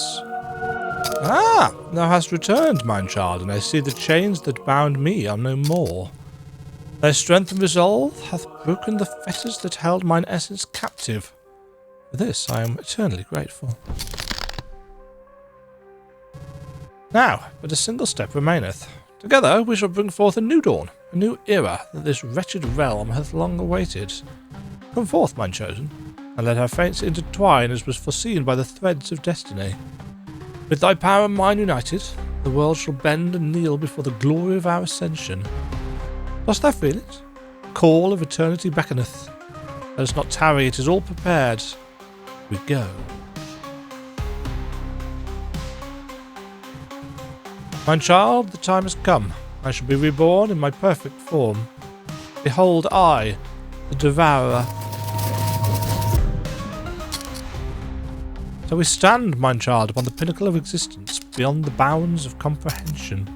Ah, thou hast returned, mine child, and I see the chains that bound me are no more. Thy strength and resolve hath broken the fetters that held mine essence captive. For this I am eternally grateful. Now, but a single step remaineth. Together we shall bring forth a new dawn, a new era that this wretched realm hath long awaited. Come forth, mine chosen, and let our fates intertwine as was foreseen by the threads of destiny. With thy power and mine united, the world shall bend and kneel before the glory of our ascension. Dost thou feel it? The call of eternity beckoneth. Let us not tarry, it is all prepared. We go. Mine child, the time has come. I shall be reborn in my perfect form. Behold I, the Devourer. So we stand, mine child, upon the pinnacle of existence, beyond the bounds of comprehension.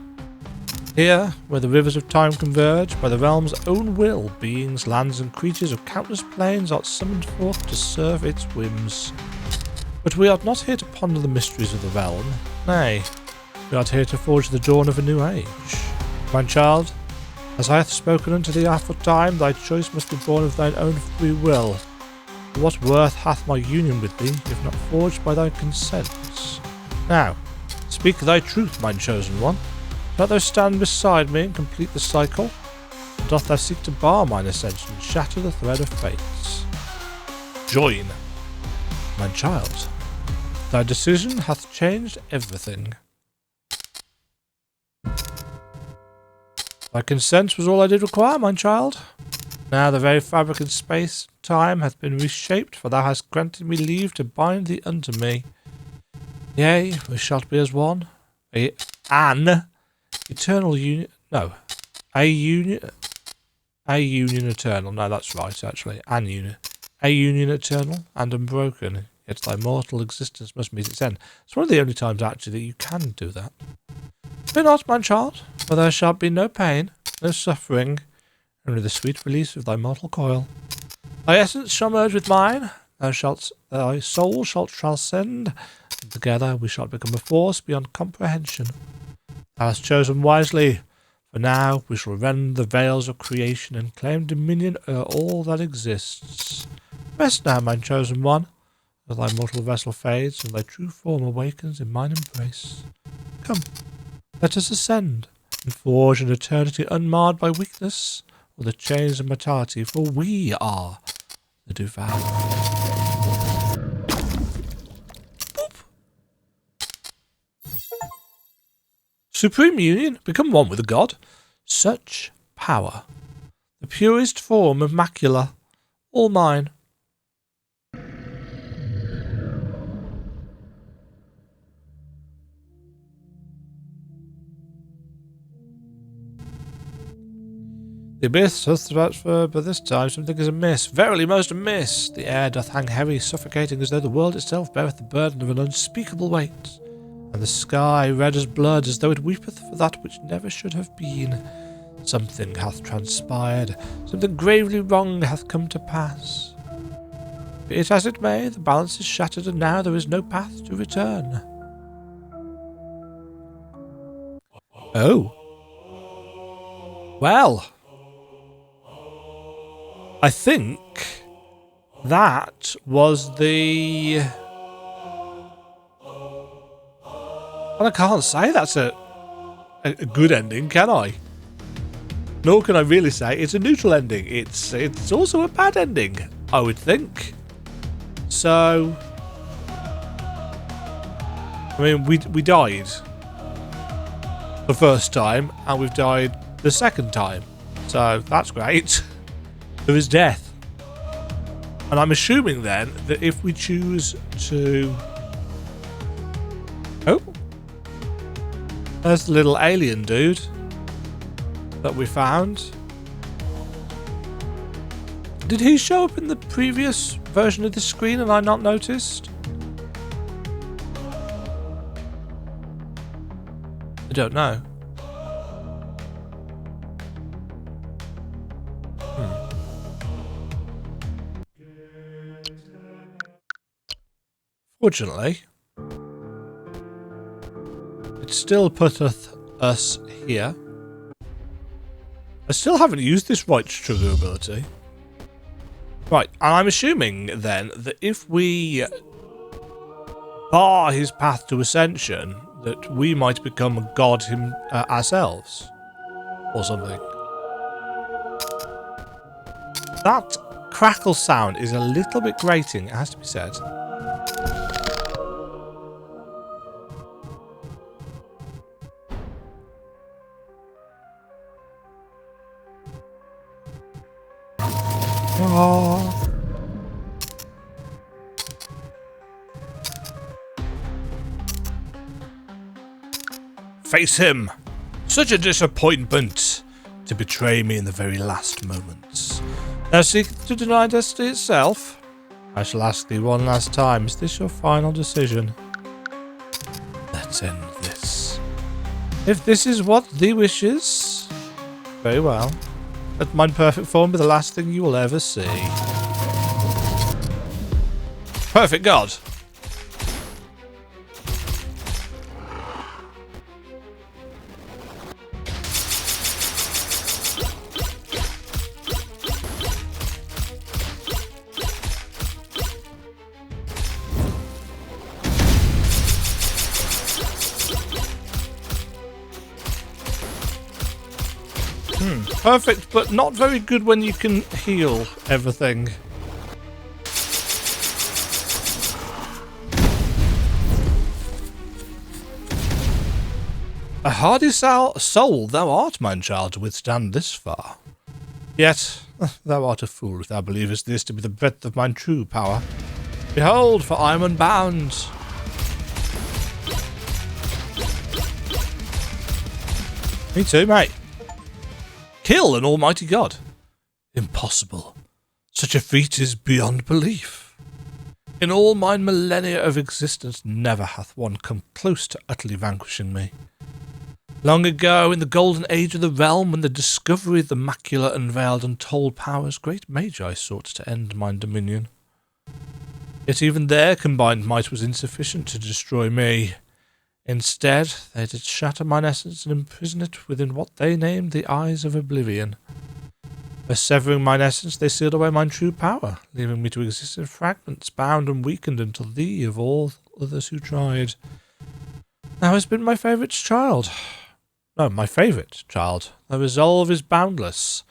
Here, where the rivers of time converge, by the realm's own will, beings, lands, and creatures of countless planes are summoned forth to serve its whims. But we are not here to ponder the mysteries of the realm. Nay, we are here to forge the dawn of a new age. Mine child, as I have spoken unto thee aforetime, thy choice must be born of thine own free will. What worth hath my union with thee, if not forged by thy consent? Now, speak thy truth, mine chosen one. Dost thou stand beside me and complete the cycle? Or doth thou seek to bar mine ascension, shatter the thread of fate? Join, mine child. Thy decision hath changed everything. Thy consent was all I did require, mine child. Now the very fabric of space and time hath been reshaped, for thou hast granted me leave to bind thee unto me. Yea, we shall be as one. An eternal union. No. A union eternal. No, that's right, actually. An union. A union eternal and unbroken. Yet thy mortal existence must meet its end. It's one of the only times, actually, that you can do that. Fear not, mine child, for there shall be no pain, no suffering, only the sweet release of thy mortal coil. Thy essence shall merge with mine, thy soul shall transcend, and together we shall become a force beyond comprehension. Thou hast chosen wisely, for now we shall rend the veils of creation and claim dominion o'er all that exists. Rest now, mine chosen one, as thy mortal vessel fades and thy true form awakens in mine embrace. Come, let us ascend, and forge an eternity unmarred by weakness or the chains of mortality, for we are the Devourer. Boop. Supreme union, become one with a god. Such power. The purest form of macula, all mine. The abyss doth transfer, but this time something is amiss. Verily most amiss. The air doth hang heavy, suffocating as though the world itself beareth the burden of an unspeakable weight, and the sky red as blood, as though it weepeth for that which never should have been. Something hath transpired, something gravely wrong hath come to pass. Be it as it may, the balance is shattered, and now there is no path to return. Oh. Well. I think that was the... Well, I can't say that's a good ending, can I? Nor can I really say it's a neutral ending. It's also a bad ending, I would think. So, I mean, we died the first time, and we've died the second time. So that's great. There is death, and I'm assuming then that if we choose to... Oh. There's the little alien dude that we found. Did he show up in the previous version of the screen and I not noticed? I don't know. Fortunately, it still putteth us here. I still haven't used this right trigger ability. Right, and I'm assuming then that if we bar his path to ascension, that we might become a god ourselves, or something. That crackle sound is a little bit grating, it has to be said. Oh. Face him! Such a disappointment to betray me in the very last moments. Thou seekest to deny destiny itself? I shall ask thee one last time, is this your final decision? Let's end this. If this is what thee wishes, very well. Let mine perfect form be the last thing you will ever see. Perfect God. Perfect, but not very good when you can heal everything. A hardy soul thou art, mine child, to withstand this far. Yet thou art a fool if thou believest this to be the breadth of mine true power. Behold, for I am unbound. Me too, mate. Kill an almighty god? Impossible. Such a feat is beyond belief. In all mine millennia of existence, never hath one come close to utterly vanquishing me. Long ago, in the golden age of the realm, when the discovery of the macula unveiled untold powers, great magi sought to end mine dominion. Yet even their combined might was insufficient to destroy me. Instead, they did shatter mine essence and imprison it within what they named the eyes of oblivion. By severing mine essence, they sealed away mine true power, leaving me to exist in fragments, bound and weakened until thee, of all others who tried, thou hast been my favourite child. No, my favourite child. Thy resolve is boundless.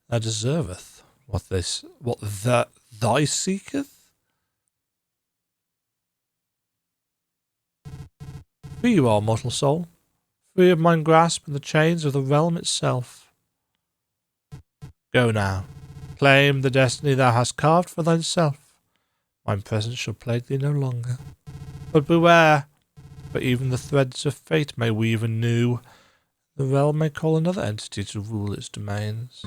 Thou deserveth what thy seeketh. Free you are, mortal soul, free of mine grasp and the chains of the realm itself. Go now, claim the destiny thou hast carved for thyself. Mine presence shall plague thee no longer. But beware, for even the threads of fate may weave anew. The realm may call another entity to rule its domains.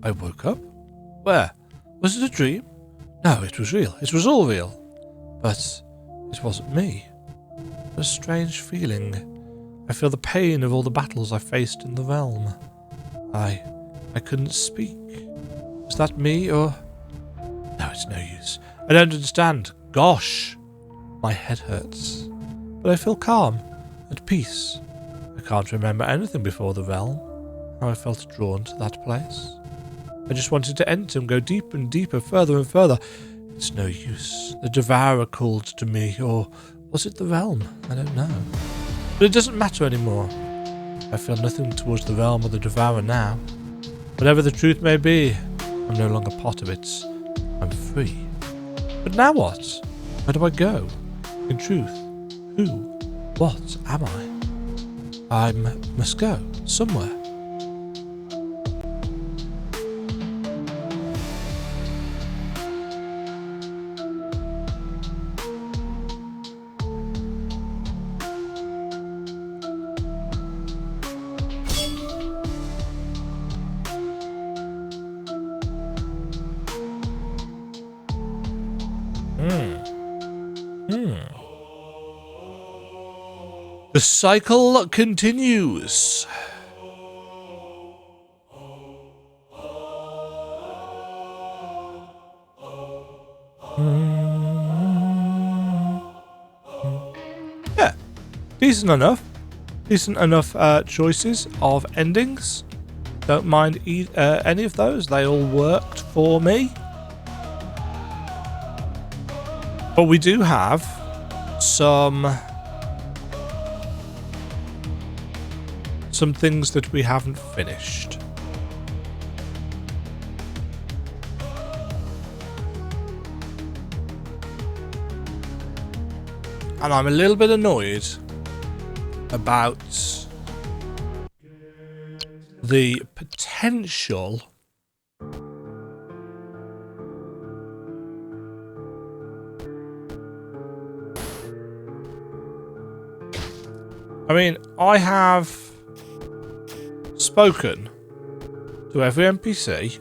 I woke up? Where? Was it a dream? No, it was real. It was all real. But it wasn't me. It was a strange feeling. I feel the pain of all the battles I faced in the realm. I couldn't speak. Was that me or... No, it's no use. I don't understand. Gosh. My head hurts. But I feel calm. At peace. I can't remember anything before the realm. How I felt drawn to that place. I just wanted to enter and go deeper and deeper, further and further. It's no use. The Devourer called to me, or was it the realm? I don't know. But it doesn't matter anymore. I feel nothing towards the realm or the Devourer now. Whatever the truth may be, I'm no longer part of it. I'm free. But now what? Where do I go? In truth, who, what am I? I must go somewhere. The cycle continues. Yeah, decent enough. Decent enough choices of endings. Don't mind any of those. They all worked for me. But we do have some things that we haven't finished. And I'm a little bit annoyed about the potential I mean, I have spoken to every NPC.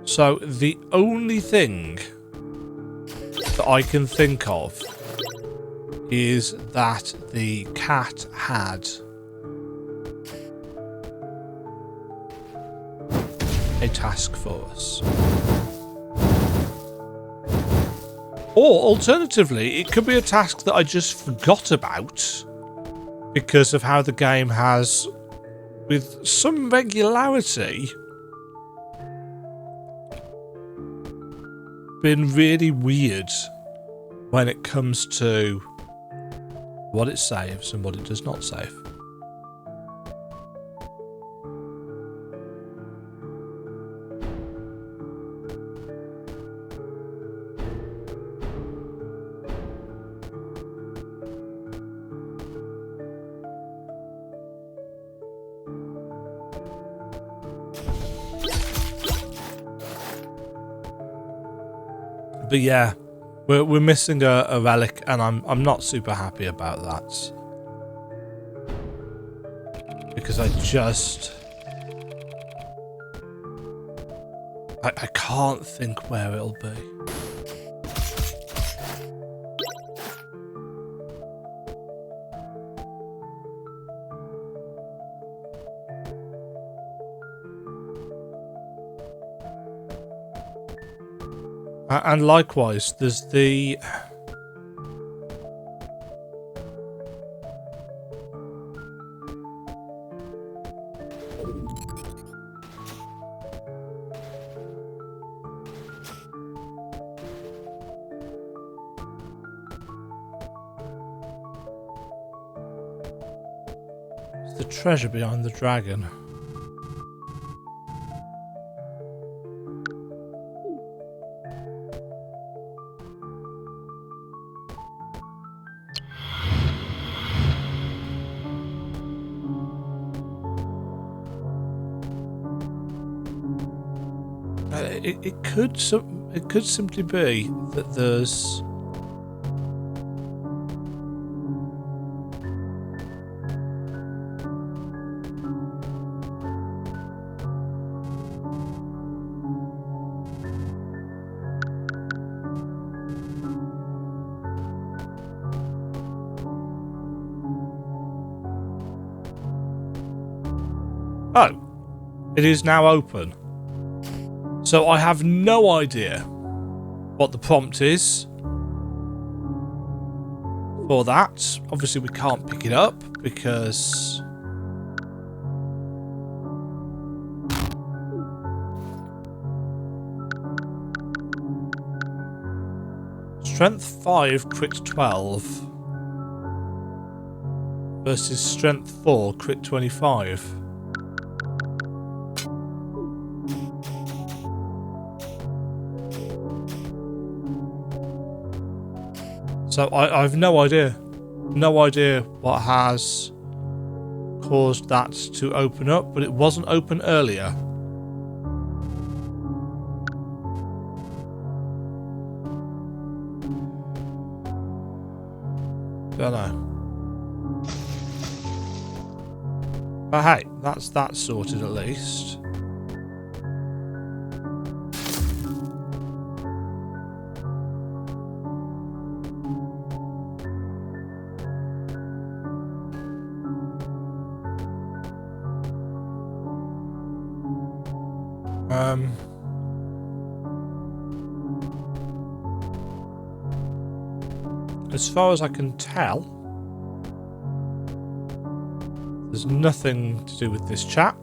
So the only thing that I can think of is that the cat had a task for us. Or, alternatively, it could be a task that I just forgot about because of how the game has, with some regularity, been really weird when it comes to what it saves and what it does not save. But yeah, we're missing a relic, and I'm not super happy about that because I can't think where it'll be. And likewise, there's the... the treasure behind the dragon. It could simply be that there's Oh, it is now open. So I have no idea what the prompt is for that. Obviously we can't pick it up because Strength 5 crit 12 versus Strength 4 crit 25. So I've no idea. No idea what has caused that to open up, but it wasn't open earlier. Don't know. But hey, that's that sorted at least. As far as I can tell, there's nothing to do with this chap.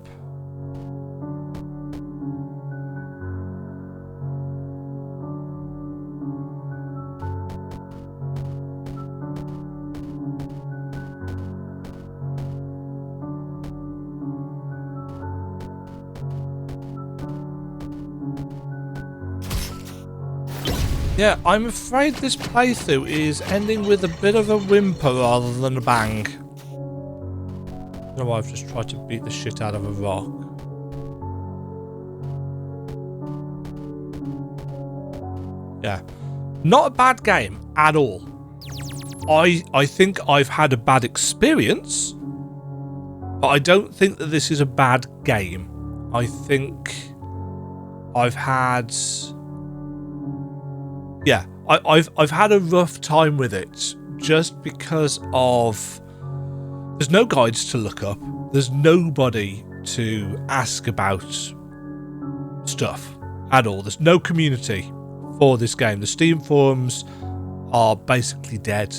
Yeah, I'm afraid this playthrough is ending with a bit of a whimper rather than a bang. No, I've just tried to beat the shit out of a rock. Yeah. Not a bad game at all. I think I've had a bad experience, but I don't think that this is a bad game. I think I've had... Yeah, I've had a rough time with it just because of there's no guides to look up. There's nobody to ask about stuff at all. There's no community for this game. The Steam forums are basically dead.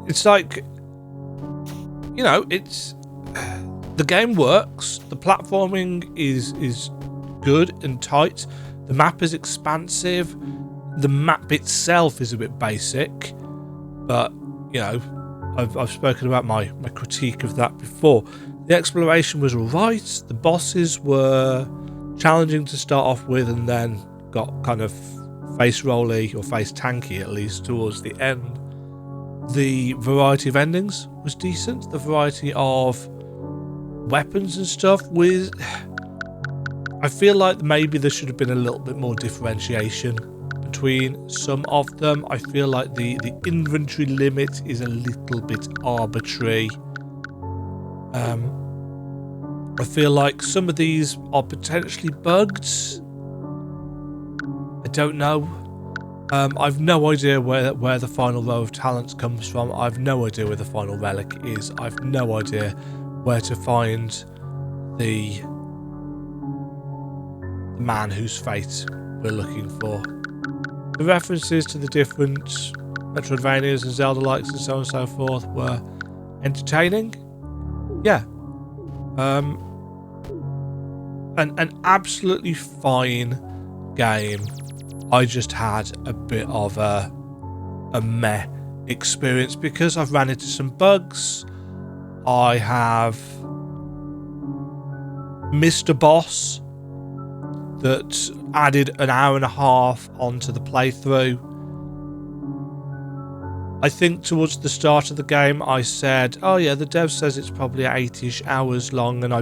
It's like, you know, it's the game works. The platforming is good and tight. The map is expansive. The map itself is a bit basic, but you know, I've spoken about my critique of that before. The exploration was alright. The bosses were challenging to start off with, and then got kind of face rolly or face tanky at least towards the end. The variety of endings was decent. The variety of weapons and stuff was. I feel like maybe there should have been a little bit more differentiation between some of them. I feel like the inventory limit is a little bit arbitrary. I feel like some of these are potentially bugged. I don't know. I've no idea where the final row of talents comes from. I've no idea where the final relic is. I've no idea where to find the man whose fate we're looking for. The references to the different metroidvanias and Zelda likes and so on and so forth were entertaining. Yeah. An absolutely fine game. I just had a bit of a meh experience because I've ran into some bugs. I have missed a boss that added an hour and a half onto the playthrough. I think towards the start of the game I said, oh yeah, the dev says it's probably 8-ish hours long, and I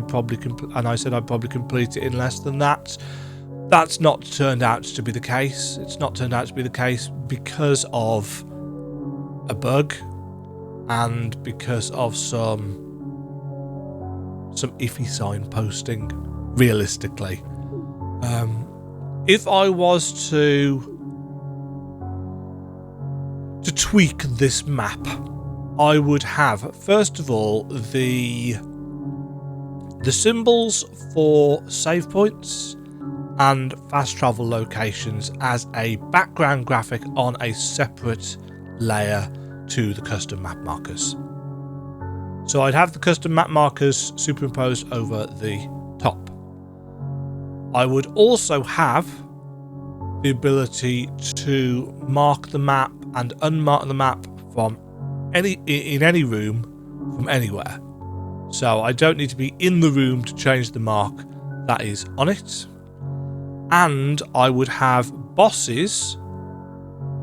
said I'd probably complete it in less than that. That's not turned out to be the case. It's not turned out to be the case because of a bug and because of some iffy signposting, realistically. If I was to tweak this map, I would have, first of all, the the symbols for save points and fast travel locations as a background graphic on a separate layer to the custom map markers. So I'd have the custom map markers superimposed over the top. I would also have the ability to mark the map and unmark the map from in any room from anywhere. So I don't need to be in the room to change the mark that is on it. And I would have bosses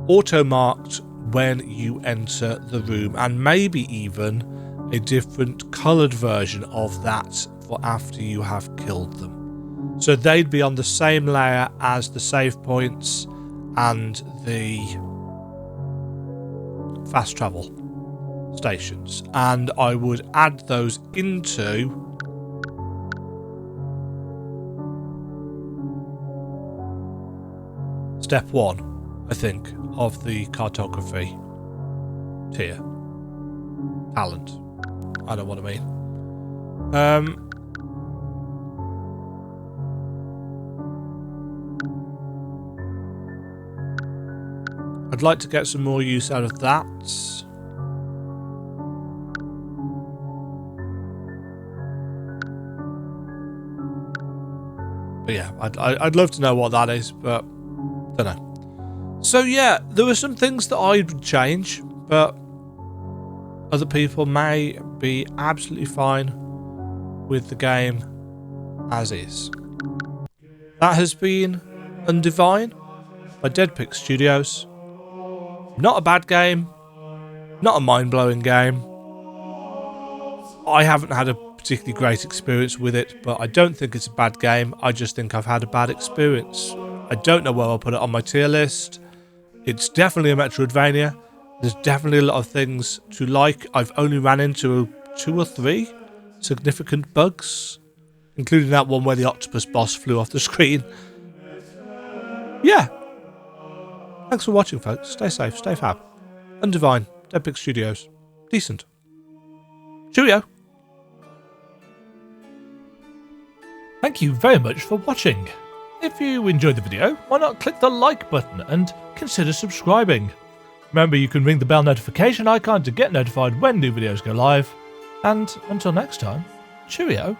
auto-marked when you enter the room, and maybe even a different coloured version of that for after you have killed them. So they'd be on the same layer as the save points and the fast travel stations, and I would add those into step 1, I think, of the cartography tier. Talent. I know what I mean. I'd like to get some more use out of that. But yeah, I'd love to know what that is, but don't know. So yeah, there were some things that I would change, but other people may be absolutely fine with the game as is. That has been Undivine by Deadpick Studios. Not a bad game, not a mind-blowing game. I haven't had a particularly great experience with it, but I don't think it's a bad game. I just think I've had a bad experience. I don't know where I'll put it on my tier list. It's definitely a metroidvania. There's definitely a lot of things to like. I've only ran into 2 or 3 significant bugs, including that one where the octopus boss flew off the screen. Yeah. Thanks for watching, folks. Stay safe, stay fab. Undivine, Deadpick Studios. Decent. Cheerio. Thank you very much for watching. If you enjoyed the video, why not click the like button and consider subscribing. Remember, you can ring the bell notification icon to get notified when new videos go live. And until next time, cheerio.